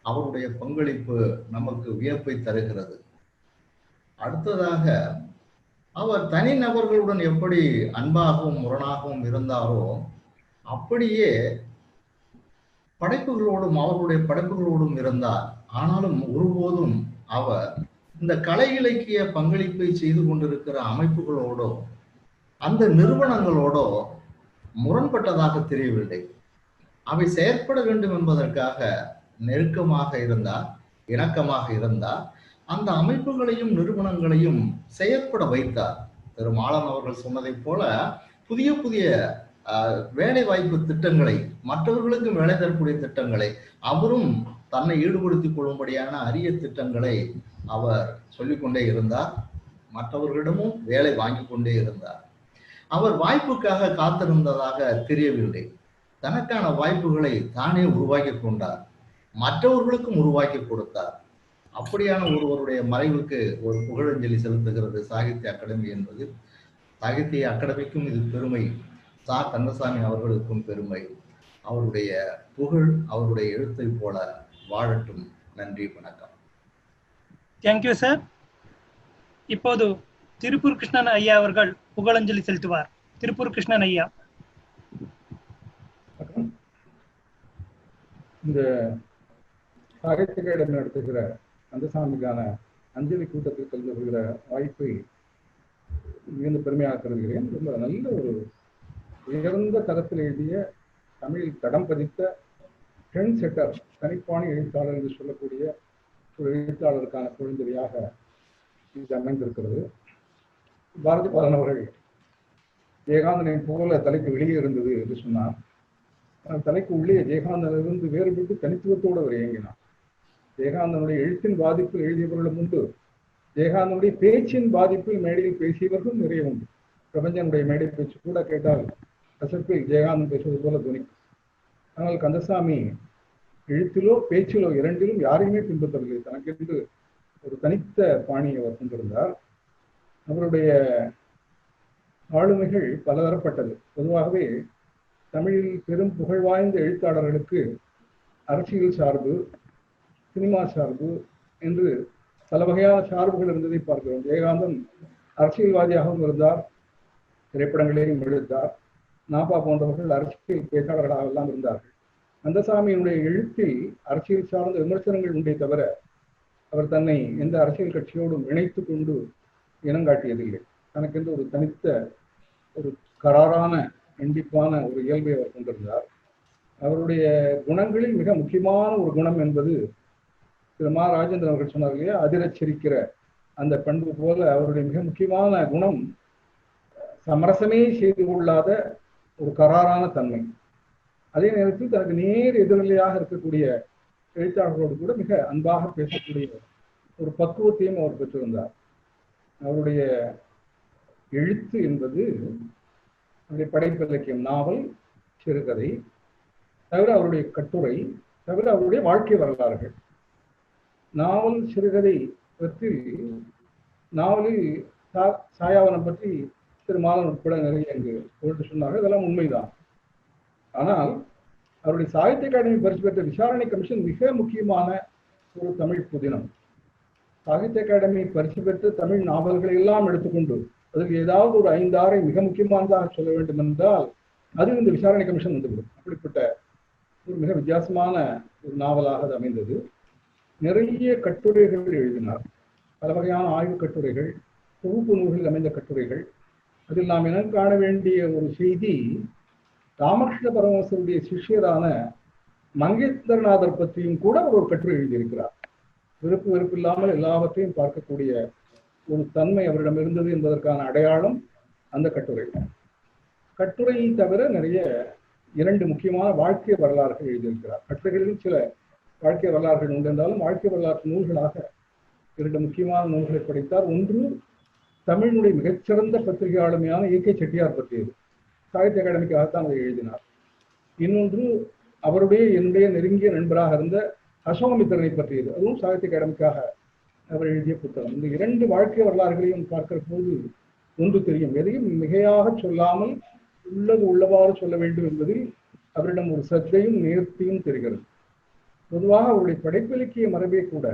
அவருடைய பங்களிப்பு நமக்கு வியப்பை தருகிறது. அடுத்ததாக அவர் தனி நபர்களுடன் எப்படி அன்பாகவும் முரணாகவும் இருந்தாரோ அப்படியே படைப்புகளோடும் அவருடைய படைப்புகளோடும் இருந்தார். ஆனாலும் ஒருபோதும் அவர் இந்த கலை இலக்கிய பங்களிப்பை செய்து கொண்டிருக்கிற அமைப்புகளோடோ அந்த நிறுவனங்களோடோ முரண்பட்டதாக தெரியவில்லை. அவை செயற்பட வேண்டும் என்பதற்காக நெருக்கமாக இருந்தார், இணக்கமாக இருந்தார். அந்த அமைப்புகளையும் நிறுவனங்களையும் செயற்பட வைத்தார். திரு மாலன் அவர்கள் சொன்னதை போல புதிய புதிய வேலை வாய்ப்பு திட்டங்களை, மற்றவர்களுக்கும் வேலை தரக்கூடிய திட்டங்களை, அவரும் தன்னை ஈடுபடுத்திக் கொள்ளும்படியான அரிய திட்டங்களை அவர் சொல்லிக்கொண்டே இருந்தார். மற்றவர்களிடமும் வேலை வாங்கி கொண்டே இருந்தார். அவர் வாய்ப்புக்காக காத்திருந்ததாக தெரியவில்லை. தனக்கான வாய்ப்புகளை தானே உருவாக்கி கொண்டார், மற்றவர்களுக்கும் உருவாக்கி கொடுத்தார். அப்படியான ஒருவருடைய மறைவுக்கு ஒரு புகழஞ்சலி செலுத்துகிறது சாகித்ய அகாடமி என்பது. சாகித்ய அகாடமிக்கும் இது பெருமை, சா கந்தசாமி அவர்களுக்கும் பெருமை. அவருடைய புகழ் அவருடைய எழுத்தை போல வாழட்டும். நன்றி, வணக்கம். Thank you sir. இப்போது திருப்பூர் கிருஷ்ணன் ஐயா அவர்கள் புகழஞ்சலி செலுத்துவார். திருப்பூர் கிருஷ்ணன் ஐயா. இந்த சாகித்ய அகாடமி நடத்துகிற கந்தசாமிக்கான அஞ்சலி கூட்டத்தில் கலந்து கொள்கிற வாய்ப்பை மிகுந்த பெருமையாக கருதுகிறேன். ரொம்ப நல்ல ஒரு உயர்ந்த தரத்தில் எழுதிய, தமிழில் தடம் பதித்த ட்ரெண்ட் செட்டர், தனிப்பாணி எழுத்தாளர் என்று சொல்லக்கூடிய ஒரு எழுத்தாளருக்கான புகழஞ்சலியாக இது அமைந்திருக்கிறது. பாரதி பாலன் அவர்கள் ஜெயகாந்தனை போல தலைக்கு வெளியே இருந்தது என்று சொன்னார். தலைக்கு உள்ளே ஜெயகாந்தனிலிருந்து வேறுபட்டு தனித்துவத்தோடு அவர் இயங்கினார். ஜெயகாந்தனுடைய எழுத்தின் பாதிப்பில் எழுதியவர்களும் உண்டு, ஜெயகாந்தனுடைய பேச்சின் பாதிப்பில் மேடையில் பேசியவர்களும் நிறைய உண்டு. பிரபஞ்சனுடைய மேடை பேச்சு கூட கேட்டால் கசப்பில் ஜெயகாந்தன் பேசுவது போல துணிக்கும். ஆனால் கந்தசாமி எழுத்திலோ பேச்சிலோ இரண்டிலும் யாரையுமே பின்பற்றவில்லை. தனக்கென்று ஒரு தனித்த பாணியை அவர் கொண்டிருந்தார். அவருடைய ஆளுமைகள் பலதரப்பட்டது. பொதுவாகவே தமிழில் பெரும் புகழ் வாய்ந்த எழுத்தாளர்களுக்கு அரசியல் சார்பு, சினிமா சார்பு என்று பல வகையான சார்புகள் இருந்ததை பார்க்கிறோம். ஜெயகாந்தன் அரசியல்வாதியாகவும் இருந்தார், திரைப்படங்களையும் எழுத்தார். நாபா போன்றவர்கள் அரசியல் பேச்சாளர்களாக எல்லாம் இருந்தார்கள். கந்தசாமியினுடைய எழுத்தில் அரசியல் சார்ந்த விமர்சனங்கள் உண்டே தவிர அவர் தன்னை எந்த அரசியல் கட்சியோடும் இணைத்து கொண்டு இனங்காட்டியதில்லை. தனக்கென்று ஒரு தனித்த, ஒரு கராரான, கண்டிப்பான ஒரு இயல்பை அவர் கொண்டிருந்தார். அவருடைய குணங்களில் மிக முக்கியமான ஒரு குணம் என்பது திரு மா ராஜேந்திரன் அவர்கள் சொன்னார் இல்லையா, அதிரச்சிரிக்கிற அந்த பண்பு போல அவருடைய மிக முக்கியமான குணம் சமரசமே செய்து கொள்ளாத ஒரு கராரான தன்மை. அதே நேரத்தில் தனக்கு நேர் எதிரொலியாக இருக்கக்கூடிய எழுத்தாளர்களோடு கூட மிக அன்பாக பேசக்கூடிய ஒரு பக்குவத்தையும் அவர் பெற்றிருந்தார். அவருடைய எழுத்து என்பது அவருடைய படைப்பு இலக்கியம், நாவல், சிறுகதை, தவிர அவருடைய கட்டுரை, தவிர அவருடைய வாழ்க்கை வரலாறுகள். நாவல், சிறுகதை பற்றி, நாவலில் சாயாவனம் பற்றி திரு மாலன் உட்பட நிறைய அங்கு போட்டு சொன்னார்கள். இதெல்லாம் உண்மைதான். ஆனால் அவருடைய சாகித்ய அகாடமி பரிசு பெற்ற விசாரணை கமிஷன் மிக முக்கியமான ஒரு தமிழ் புதினம். சாகித்ய அகாடமி பரிசு பெற்ற தமிழ் நாவல்களை எல்லாம் எடுத்துக்கொண்டு அதுக்கு ஏதாவது ஒரு 5-6 மிக முக்கியமானதாக சொல்ல வேண்டும் என்றால் அது இந்த விசாரணை கமிஷன் வந்துவிடும். அப்படிப்பட்ட ஒரு மிக வித்தியாசமான ஒரு நாவலாக அது அமைந்தது. நிறைய கட்டுரைகள் எழுதினார். பல வகையான ஆய்வு கட்டுரைகள், தொகுப்பு நூல்களில் அமைந்த கட்டுரைகள். அதில் நாம் இனம் காண வேண்டிய ஒரு செய்தி, ராமகிருஷ்ண பரமஹம்சருடைய சிஷ்யரான மங்கேந்திரநாதர் பற்றியும் கூட ஒரு கட்டுரை எழுதியிருக்கிறார். விருப்பு வெறுப்பு இல்லாமல் எல்லாவற்றையும் பார்க்கக்கூடிய ஒரு தன்மை அவரிடம் இருந்தது என்பதற்கான அடையாளம் அந்த கட்டுரை. கட்டுரையை தவிர நிறைய 2 முக்கியமான வாழ்க்கை வரலாறுகள் எழுதியிருக்கிறார். கட்டுரைகளிலும் சில வாழ்க்கை வரலாறுகள் உண்டு என்றாலும் வாழ்க்கை வரலாற்று நூல்களாக 2 முக்கியமான நூல்களை படைத்தார். ஒன்று தமிழினுடைய மிகச்சிறந்த பத்திரிகை ஆளுமையான ஏ.கே. செட்டியார் பற்றியது, சாகித்ய அகாடமிக்காகத்தான் அதை எழுதினார். இன்னொன்று அவருடைய என்னுடைய நெருங்கிய நண்பராக இருந்த அசோகமித்திரனை பற்றியது, அதுவும் சாகித்ய அகாடமிக்காக அவர் எழுதிய புத்தகம். இந்த 2 வாழ்க்கை வரலாறுகளையும் பார்க்கிற போது ஒன்று தெரியும், எதையும் மிகையாக சொல்லாமல் உள்ளது உள்ளவாறு சொல்ல வேண்டும் என்பதில் அவரிடம் ஒரு சத்தையும் நேர்த்தியும் தெரிகிறது. பொதுவாக அவருடைய படைப்பிலக்கிய மரபே கூட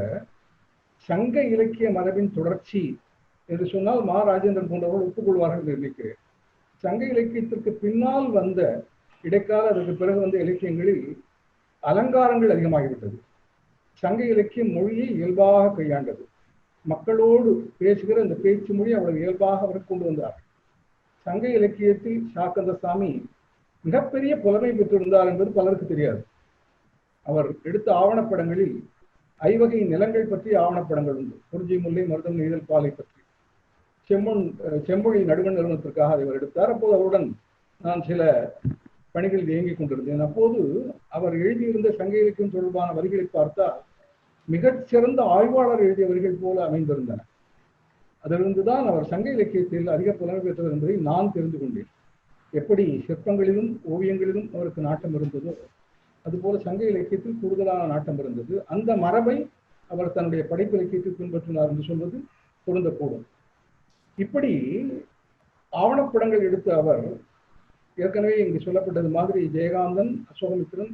சங்க இலக்கிய மரபின் தொடர்ச்சி என்று சொன்னால் மா ராஜேந்திரன் போன்றவர்கள் ஒப்புக்கொள்வார்கள் என்று நினைக்கிறேன். சங்க இலக்கியத்திற்கு பின்னால் வந்த இடைக்கால, அதற்கு பிறகு வந்த இலக்கியங்களில் அலங்காரங்கள் அதிகமாகிவிட்டது. சங்க இலக்கியம் மொழியை இயல்பாக கையாண்டது. மக்களோடு பேசுகிற அந்த பேச்சு மொழி அவ்வளவு இயல்பாக அவர் கொண்டு வந்தார். சங்க இலக்கியத்தில் சா கந்தசாமி மிகப்பெரிய புலமை பெற்றிருந்தார் என்பது பலருக்கு தெரியாது. அவர் எடுத்த ஆவணப்படங்களில் 5 வகை நிலங்கள் பற்றி ஆவணப்படங்கள் உண்டு. குறிஞ்சி, முல்லை, மருதம், நெய்தல், பாலை பற்றி. செம்மொழி நடுவண் நிறுவனத்திற்காக அதை அவர் எடுத்தார். அப்போது அவருடன் நான் சில பணிகளில் இயங்கிக் கொண்டிருந்தேன். அப்போது அவர் எழுதியிருந்த சங்க இலக்கியம் தொடர்பான வரிகளை பார்த்தால் மிகச்சிறந்த ஆய்வாளர் எழுதிய வரிகள் போல அமைந்திருந்தன. அதிலிருந்துதான் அவர் சங்க இலக்கியத்தில் அதிக புலமை பெற்றவர் என்பதை நான் தெரிந்து கொண்டேன். எப்படி சிற்பங்களிலும் ஓவியங்களிலும் அவருக்கு நாட்டம் இருந்ததோ அதுபோல சங்க இலக்கியத்தில் கூடுதலான நாட்டம் இருந்தது. அந்த மரபை அவர் தன்னுடைய படைப்பு இலக்கியத்தில் பின்பற்றினார் என்று சொல்வது பொருந்தக்கூடும். இப்படி ஆவணப்படங்கள் எடுத்த அவர் ஏற்கனவே இங்கு சொல்லப்பட்டது மாதிரி ஜெயகாந்தன், அசோகமித்திரன்,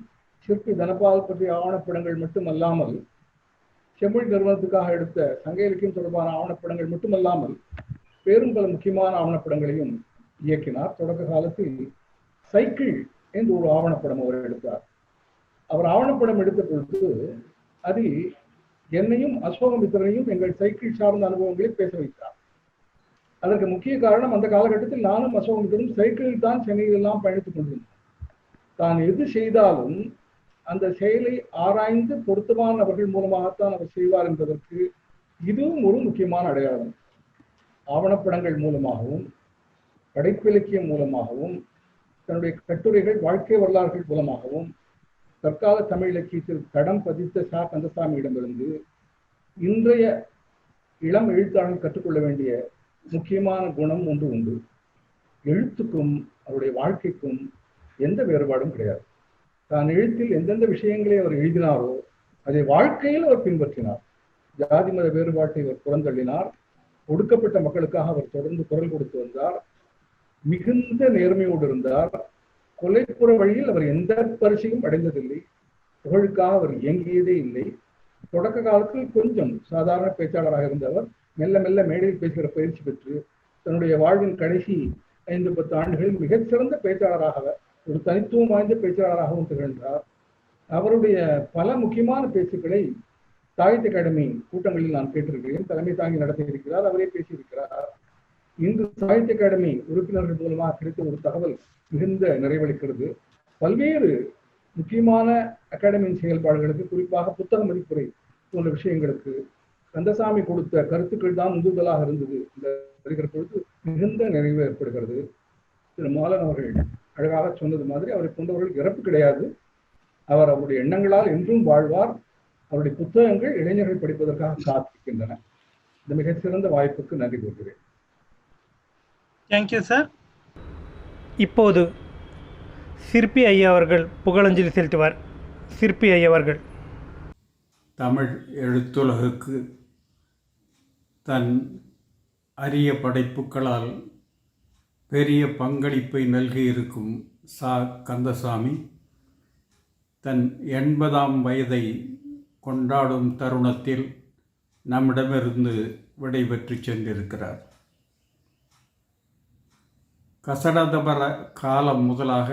சிற்பி தனபால் பற்றிய ஆவணப்படங்கள் மட்டுமல்லாமல் செம்மொழி நிறுவனத்துக்காக எடுத்த சங்க இலக்கியம் தொடர்பான ஆவணப்படங்கள் மட்டுமல்லாமல் வேறும் பல முக்கியமான ஆவணப்படங்களையும் இயக்கினார். தொடக்க காலத்தில் சைக்கிள் என்று ஒரு ஆவணப்படம் அவர் எடுத்தார். அவர் ஆவணப்படம் எடுத்த பொழுது அதில் என்னையும் அசோகமித்திரனையும் எங்கள் சைக்கிள் சார்ந்த அனுபவங்களை பேச வைத்தார். அதற்கு முக்கிய காரணம், அந்த காலகட்டத்தில் நானும் அசோகமித்திரனும் சைக்கிளில் தான் சென்னையில் எல்லாம் பயணித்துக் கொண்டிருந்தோம். தான் எது செய்தாலும் அந்த செயலை ஆராய்ந்து பொருத்தமான நபர்கள் மூலமாகத்தான் அவர் செய்வார் என்பதற்கு இதுவும் ஒரு முக்கியமான அடையாளம். ஆவணப்படங்கள் மூலமாகவும் படைப்பிலக்கியம் மூலமாகவும் தன்னுடைய கட்டுரைகள், வாழ்க்கை வரலாறுகள் மூலமாகவும் தற்கால தமிழ் இலக்கியத்தில் தடம் பதித்த சா கந்தசாமியிடமிருந்து இன்றைய இளம் எழுத்தாளர்கள் கற்றுக்கொள்ள வேண்டிய முக்கியமான குணம் ஒன்று உண்டு. எழுத்துக்கும் அவருடைய வாழ்க்கைக்கும் எந்த வேறுபாடும் கிடையாது. தான் எழுத்தில் எந்தெந்த விஷயங்களை அவர் எழுதினாரோ அதை வாழ்க்கையில் அவர் பின்பற்றினார். ஜாதி மத வேறுபாட்டை அவர் புறந்தள்ளினார். ஒடுக்கப்பட்ட மக்களுக்காக அவர் தொடர்ந்து குரல் கொடுத்து வந்தார். மிகுந்த நேர்மையோடு இருந்தார். கொலைப்புற வழியில் அவர் எந்த பரிசையும் அடைந்ததில்லை. புகழுக்காக அவர் இயங்கியதே இல்லை. தொடக்க காலத்தில் கொஞ்சம் சாதாரண பேச்சாளராக இருந்தவர் மெல்ல மெல்ல மேடையில் பேசுகிற பயிற்சி பெற்று தன்னுடைய வாழ்வின் கடைசி 5-10 ஆண்டுகளில் மிகச்சிறந்த பேச்சாளராக, ஒரு தனித்துவம் வாய்ந்த பேச்சாளராகவும் திகழ்ந்தார். அவருடைய பல முக்கியமான பேச்சுக்களை சாகித்ய அகாடமி கூட்டங்களில் நான் கேட்டிருக்கிறேன். தலைமை தாங்கி நடத்தியிருக்கிறார், அவரே பேசியிருக்கிறார். இன்று சாகித்ய அகாடமி உறுப்பினர்கள் மூலமாக கிடைத்த ஒரு தகவல் மிகுந்த நிறைவளிக்கிறது. பல்வேறு முக்கியமான அகாடமியின் செயல்பாடுகளுக்கு, குறிப்பாக புத்தக மதிப்புரை போன்ற விஷயங்களுக்கு கந்தசாமி கொடுத்த கருத்துக்கள் தான் உந்துதலாக இருந்தது. இந்த வருகிற பொழுது மிகுந்த நிறைவு ஏற்படுகிறது. திரு மாலன் அவர்கள் அழகாக சொன்னது மாதிரி அவரை கொண்டவர்கள் இறப்பு கிடையாது. அவர் அவருடைய எண்ணங்களால் என்றும் வாழ்வார். அவருடைய புத்தகங்கள் இளைஞர்கள் படிப்பதற்காக காத்திருக்கின்றன. இந்த மிகச்சிறந்த வாய்ப்புக்கு நன்றி கூறுகிறேன். Thank you sir. இப்போது சிற்பி ஐயா அவர்கள் புகழஞ்சலி செலுத்துவார். சிற்பி ஐயா அவர்கள். தமிழ் எழுத்துலகுக்கு தன் அரிய படைப்புகளால் பெரிய பங்களிப்பை நல்கியிருக்கும் சா கந்தசாமி தன் 80ஆம் வயதை கொண்டாடும் தருணத்தில் நம்மிடமிருந்து விடைபெற்று சென்றிருக்கிறார். கசடதபர காலம் முதலாக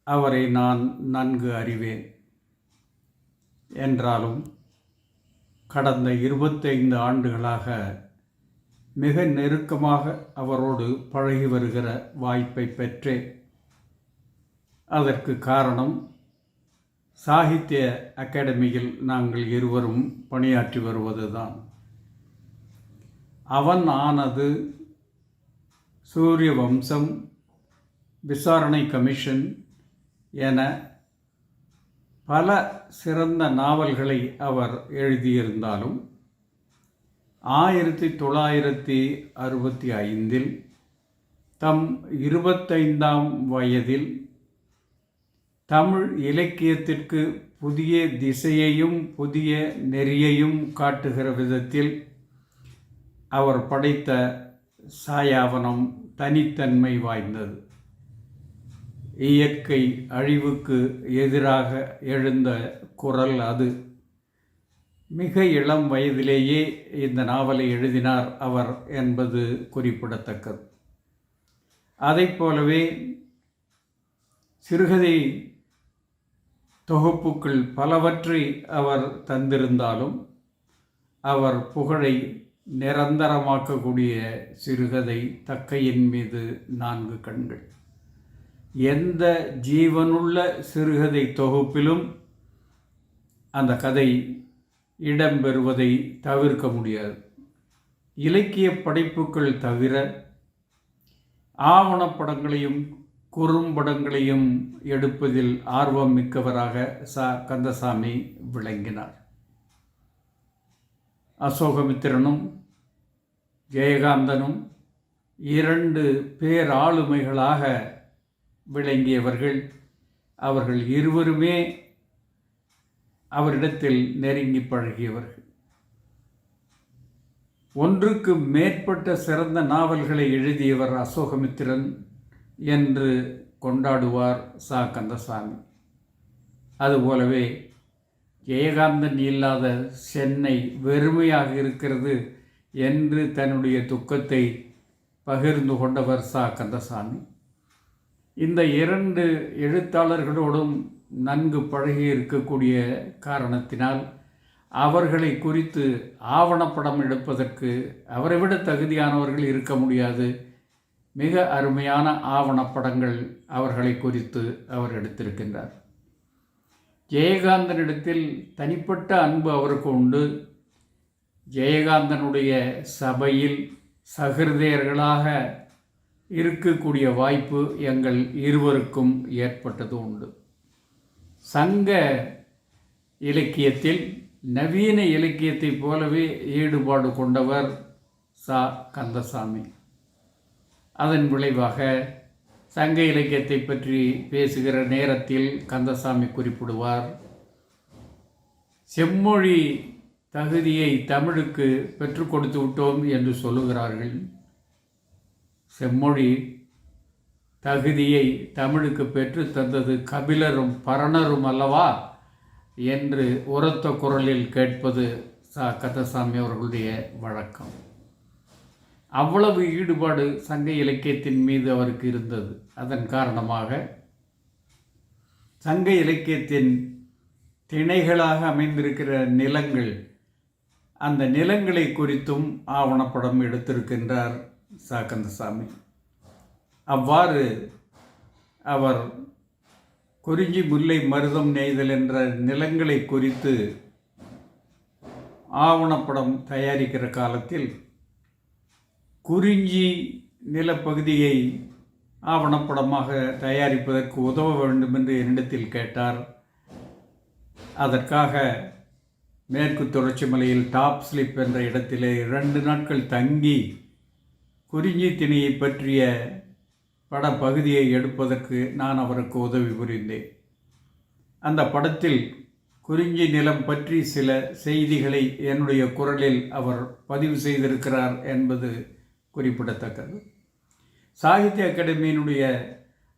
அவரை நான் நன்கு அறிவேன். என்றாலும் கடந்த 25 ஆண்டுகளாக மிக நெருக்கமாக அவரோடு பழகி வருகிற வாய்ப்பை பெற்றேன். அதற்கு காரணம், சாகித்ய அகாடமியில் நாங்கள் இருவரும் பணியாற்றி வருவதுதான். அவன் ஆனது சூரிய வம்சம், விசாரணை கமிஷன் என பல சிறந்த நாவல்களை அவர் எழுதியிருந்தாலும் 1965 தம் 25ஆம் வயதில் தமிழ் இலக்கியத்திற்கு புதிய திசையையும் புதிய நெறியையும் காட்டுகிற விதத்தில் அவர் படைத்த சாயாவனம் தனித்தன்மை வாய்ந்தது. இயற்கை அழிவுக்கு எதிராக எழுந்த குரல் அது. மிக இளம் வயதிலேயே இந்த நாவலை எழுதினார் அவர் என்பது குறிப்பிடத்தக்கது. அதைப் போலவே சிறுகதை தொகுப்புகள் பலவற்றை அவர் தந்திருந்தாலும் அவர் புகழை நிரந்தரமாக்கக்கூடிய சிறுகதை தக்கையின் மீது 4 கண்கள். எந்த ஜீவனுள்ள சிறுகதை தொகுப்பிலும் அந்த கதை இடம்பெறுவதை தவிர்க்க முடியாது. இலக்கிய படைப்புகள் தவிர ஆவணப்படங்களையும் குறும்படங்களையும் எடுப்பதில் ஆர்வம் மிக்கவராக கந்தசாமி விளங்கினார். அசோகமித்திரனும் ஜெயகாந்தனும் 2 பேராளுமைகளாக விளங்கியவர்கள். அவர்கள் இருவருமே அவரிடத்தில் நெருங்கி பழகியவர்கள். ஒன்றுக்கு மேற்பட்ட சிறந்த நாவல்களை எழுதியவர் அசோகமித்திரன் என்று கொண்டாடுவார் கந்தசாமி. அதுபோலவே ஜெயகாந்தன் இல்லாத சென்னை வெறுமையாக இருக்கிறது என்று தன்னுடைய துக்கத்தை பகிர்ந்து கொண்டவர் கந்தசாமி. இந்த 2 எழுத்தாளர்களோடும் நன்கு பழகி இருக்கக்கூடிய காரணத்தினால் அவர்களை குறித்து ஆவணப்படம் எடுப்பதற்கு அவரை விட தகுதியானவர்கள் இருக்க முடியாது. மிக அருமையான ஆவணப்படங்கள் அவர்களை குறித்து அவர் எடுத்திருக்கின்றார். ஜெயகாந்தனிடத்தில் தனிப்பட்ட அன்பு அவருக்கு உண்டு. ஜெயகாந்தனுடைய சபையில் சகிருதையர்களாக இருக்கக்கூடிய வாய்ப்பு எங்கள் இருவருக்கும் ஏற்பட்டது உண்டு. சங்க இலக்கியத்தில் நவீன இலக்கியத்தைப் போலவே ஈடுபாடு கொண்டவர் கந்தசாமி. அதன் விளைவாக சங்க இலக்கியத்தை பற்றி பேசுகிற நேரத்தில் கந்தசாமி குறிப்பிடுவார், செம்மொழி தகுதியை தமிழுக்கு பெற்றுக் கொடுத்து விட்டோம் என்று சொல்லுகிறார்கள். செம்மொழி தகுதியை தமிழுக்கு பெற்று தந்தது கபிலரும் பரணரும் அல்லவா என்று உரத்த குரலில் கேட்பது கந்தசாமி அவர்களுடைய வழக்கம். அவ்வளவு ஈடுபாடு சங்க இலக்கியத்தின் மீது அவருக்கு இருந்தது. அதன் காரணமாக சங்க இலக்கியத்தின் திணைகளாக அமைந்திருக்கிற நிலங்கள், அந்த நிலங்களை குறித்தும் ஆவணப்படம் எடுத்திருக்கின்றார் கந்தசாமி. அவ்வாறு அவர் குறிஞ்சி முல்லை மருதம் நெய்தல் என்ற நிலங்களை குறித்து ஆவணப்படம் தயாரிக்கிற காலத்தில் குறிஞ்சி நிலப்பகுதியை ஆவணப்படமாக தயாரிப்பதற்கு உதவ வேண்டும் என்று என்னிடத்தில் கேட்டார். அதற்காக மேற்கு தொடர்ச்சி மலையில் டாப் ஸ்லிப் என்ற இடத்திலே 2 நாட்கள் தங்கி குறிஞ்சி திணையை பற்றிய படப்பகுதியை எடுப்பதற்கு நான் அவருக்கு உதவி புரிந்தேன். அந்த படத்தில் குறிஞ்சி நிலம் பற்றி சில செய்திகளை என்னுடைய குரலில் அவர் பதிவு செய்திருக்கிறார் என்பது குறிப்பிடத்தக்கது. சாகித்ய அகாடமியினுடைய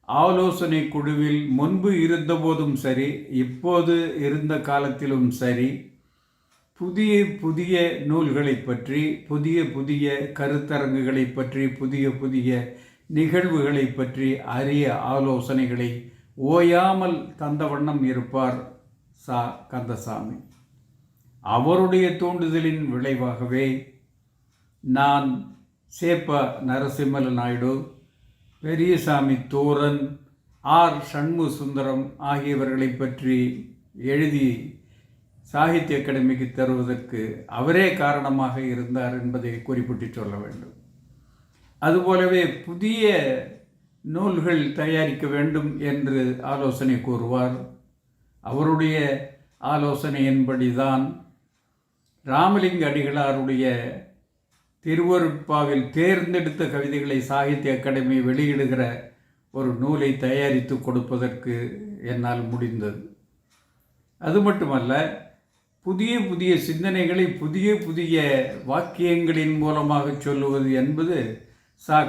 ஆலோசனை குழுவில் முன்பு இருந்தபோதும் சரி, இப்போது இருந்த காலத்திலும் சரி, புதிய புதிய நூல்களை பற்றி, புதிய புதிய கருத்தரங்குகளை பற்றி, புதிய புதிய நிகழ்வுகளை பற்றி அரிய ஆலோசனைகளை ஓயாமல் தந்த வண்ணம் இருப்பார் கந்தசாமி. அவருடைய தூண்டுதலின் விளைவாகவே நான் சேப்ப நரசிம்மல நாயுடு, பெரியசாமி தோரன், ஆர் சண்முக சுந்தரம் ஆகியவர்களை பற்றி எழுதி சாகித்ய அகாடமிக்கு தருவதற்கு அவரே காரணமாக இருந்தார் என்பதை குறிப்பிட்டு சொல்ல வேண்டும். அதுபோலவே புதிய நூல்கள் தயாரிக்க வேண்டும் என்று ஆலோசனை கூறுவார். அவருடைய ஆலோசனையின்படிதான் ராமலிங்க அடிகளாருடைய திருவருட்பாவில் தேர்ந்தெடுத்த கவிதைகளை சாகித்ய அகாடமி வெளியிடுகிற ஒரு நூலை தயாரித்து கொடுப்பதற்கு என்னால் முடிந்தது. அது மட்டுமல்ல, புதிய புதிய சிந்தனைகளை புதிய புதிய வாக்கியங்களின் மூலமாக சொல்லுவது என்பது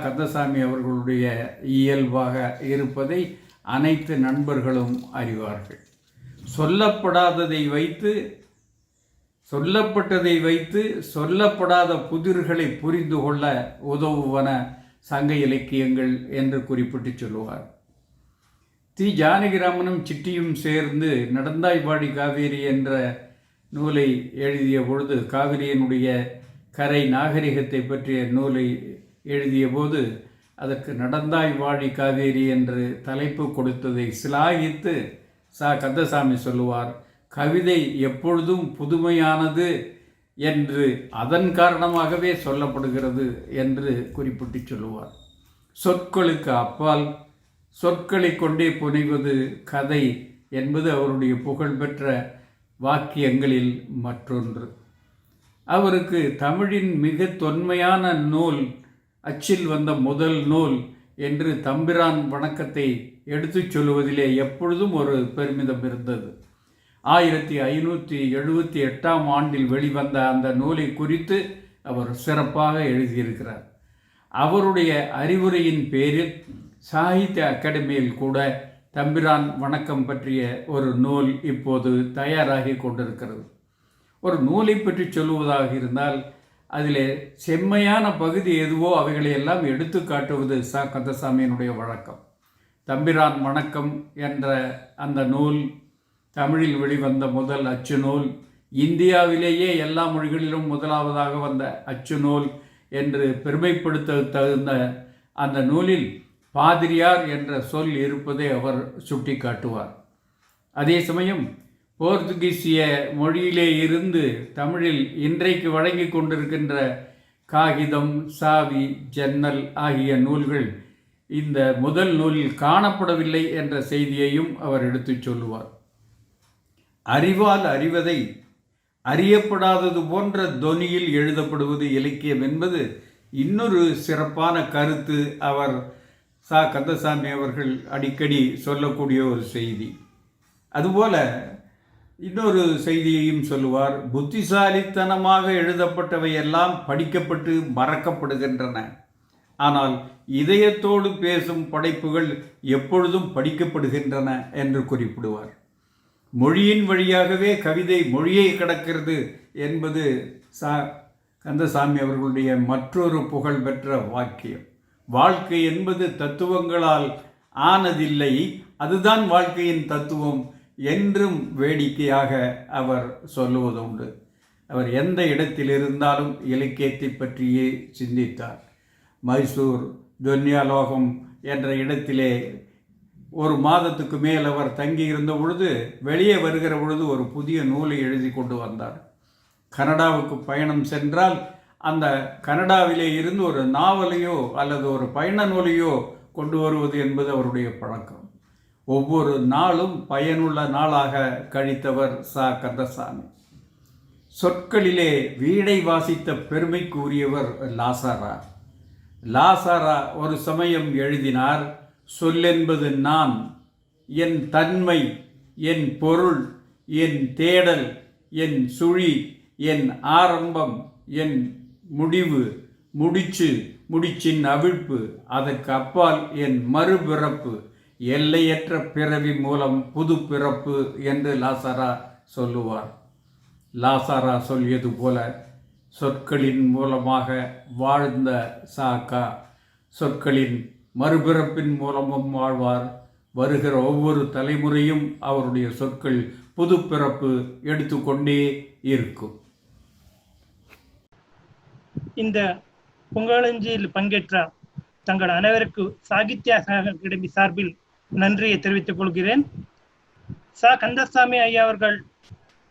கந்தசாமி அவர்களுடைய இயல்பாக இருப்பதை அனைத்து நண்பர்களும் அறிவார்கள். சொல்லப்படாததை வைத்து, சொல்லப்பட்டதை வைத்து சொல்லப்படாத புதிர்களை புரிந்து கொள்ள உதவுவன சங்க இலக்கியங்கள் என்று குறிப்பிட்டு சொல்லுவார். ஜானகிராமனும் சிட்டியும் சேர்ந்து நடந்தாய்வாடி காவேரி என்ற நூலை எழுதிய பொழுது, காவிரியினுடைய கரை நாகரிகத்தை பற்றிய நூலை எழுதிய போது அதற்கு நடந்தாய் வாழி காவேரி என்று தலைப்பு கொடுத்ததை சிலாகித்து கந்தசாமி சொல்லுவார், கவிதை எப்பொழுதும் புதுமையானது என்று அதன் காரணமாகவே சொல்லப்படுகிறது என்று குறிப்பிட்டு சொல்லுவார். சொற்களுக்கு அப்பால் சொற்களை கொண்டே புனைவது கதை என்பது அவருடைய புகழ்பெற்ற வாக்கியங்களில் மற்றொன்று. அவருக்கு தமிழின் மிக தொன்மையான நூல், அச்சில் வந்த முதல் நூல் என்று தம்பிரான் வணக்கத்தை எடுத்துச் சொல்லுவதிலே எப்பொழுதும் ஒரு பெருமிதம் இருந்தது. 1578ஆம் ஆண்டில் வெளிவந்த அந்த நூலை குறித்து அவர் சிறப்பாக எழுதியிருக்கிறார். அவருடைய அறிவுரையின் பேரில் சாகித்ய அகாடமியில் கூட தம்பிரான் வணக்கம் பற்றிய ஒரு நூல் இப்போது தயாராகி கொண்டிருக்கிறது. ஒரு நூலை பற்றி சொல்லுவதாக இருந்தால் அதிலே செம்மையான பகுதி எதுவோ அவைகளையெல்லாம் எடுத்து காட்டுவது ச. கந்தசாமியினுடைய வழக்கம். தம்பிரான் வணக்கம் என்ற அந்த நூல் தமிழில் வெளிவந்த முதல் அச்சு நூல், இந்தியாவிலேயே எல்லா மொழிகளிலும் முதலாவதாக வந்த அச்சு நூல் என்று பெருமைப்படுத்த தகுந்த அந்த நூலில் பாதிரியார் என்ற சொல் இருப்பதை அவர் சுட்டி காட்டுவார். அதே சமயம் போர்த்துகீசிய மொழியிலே இருந்து தமிழில் இன்றைக்கு வழங்கி கொண்டிருக்கின்ற காகிதம், சாவி, ஜன்னல் ஆகிய நூல்கள் இந்த முதல் நூலில் காணப்படவில்லை என்ற செய்தியையும் அவர் எடுத்துச் சொல்லுவார். அறிவால் அறிவதை அறியப்படாதது போன்ற தொனியில் எழுதப்படுவது இலக்கியம் என்பது இன்னொரு சிறப்பான கருத்து. அவர் ச. கந்தசாமி அவர்கள் அடிக்கடி சொல்லக்கூடிய ஒரு செய்தி. அதுபோல இன்னொரு செய்தியையும் சொல்லுவார். புத்திசாலித்தனமாக எழுதப்பட்டவையெல்லாம் படிக்கப்பட்டு மறக்கப்படுகின்றன, ஆனால் இதயத்தோடு பேசும் படைப்புகள் எப்பொழுதும் படிக்கப்படுகின்றன என்று குறிப்பிடுவார். மொழியின் வழியாகவே கவிதை மொழியை கடக்கிறது என்பது ச. கந்தசாமி அவர்களுடைய மற்றொரு புகழ்பெற்ற வாக்கியம். வாழ்க்கை என்பது தத்துவங்களால் ஆனதில்லை, அதுதான் வாழ்க்கையின் தத்துவம் என்றும் வேடிக்கையாக அவர் சொல்லுவதுண்டு. அவர் எந்த இடத்தில் இருந்தாலும் இலக்கியத்தை பற்றியே சிந்தித்தார். மைசூர் துன்யாலோகம் என்ற இடத்திலே ஒரு மாதத்துக்கு மேல் அவர் தங்கியிருந்த பொழுது வெளியே வருகிற பொழுது ஒரு புதிய நூலை எழுதி கொண்டு வந்தார். கனடாவுக்கு பயணம் சென்றால் அந்த கனடாவிலே இருந்து ஒரு நாவலையோ அல்லது ஒரு பயண நூலையோ கொண்டு வருவது என்பது அவருடைய பழக்கம். ஒவ்வொரு நாளும் பயனுள்ள நாளாக கழித்தவர் ச. கந்தசாமி. சொற்களிலே வீணை வாசித்த பெருமைக்கு உரியவர் லாசாரா. லாசாரா ஒரு சமயம் எழுதினார், சொல்லென்பது நான், என் தன்மை, என் பொருள், என் தேடல், என் சுழி, என் ஆரம்பம், என் முடிவு, முடிச்சு, முடிச்சின் அவிழ்ப்பு, அதற்கு அப்பால் என் மறுபிறப்பு, எல்லையற்ற பிறவி மூலம் புது பிறப்பு என்று லாசாரா சொல்லுவார். லாசாரா சொல்லியது போல சொற்களின் மூலமாக வாழ்ந்த சாக்கா சொற்களின் மறுபிறப்பின் மூலமும் வாழ்வார். வருகிற ஒவ்வொரு தலைமுறையும் அவருடைய சொற்கள் புது பிறப்பு எடுத்துக்கொண்டே இருக்கும். இந்த புகழஞ்சியில் பங்கேற்ற தங்கள் அனைவருக்கு சாகித்ய அகாடமி சார்பில் நன்றியை தெரிவித்துக் கொள்கிறேன். ச. கந்தசாமி ஐயா அவர்கள்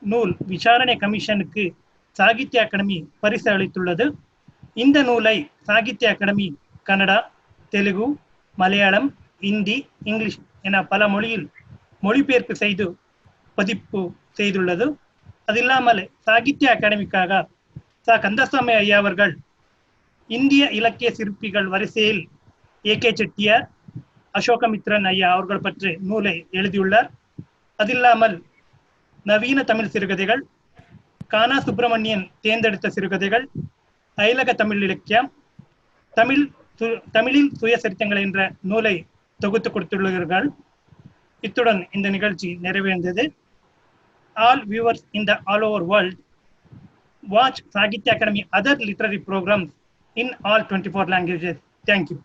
நூல் விசாரணை கமிஷனுக்கு சாகித்ய அகாடமி பரிசு அளித்துள்ளது. இந்த நூலை சாகித்ய அகாடமி கன்னடா, தெலுங்கு, மலையாளம், இந்தி, இங்கிலீஷ் என பல மொழியில் மொழிபெயர்ப்பு செய்து பதிப்பு செய்துள்ளது. அது இல்லாமல் சாகித்ய அகாடமிக்காக ச. கந்தசாமி ஐயா அவர்கள் இந்திய இலக்கிய சிற்பிகள் வரிசையில் A.K. செட்டியார், அசோகமித்ரன் ஐயா அவர்கள் பற்றி நூலை எழுதியுள்ளார். அது இல்லாமல் நவீன தமிழ் சிறுகதைகள், கானா சுப்பிரமணியன் தேர்ந்தெடுத்த சிறுகதைகள், அயலக தமிழ் இலக்கியம், தமிழில் சுயசரித்தங்கள் என்ற நூலை தொகுத்து கொடுத்துள்ளார்கள். இத்துடன் இந்த நிகழ்ச்சி நிறைவேறியது. All viewers in the all over world watch Sahitya Academy other literary programs in all 24 languages. Thank you.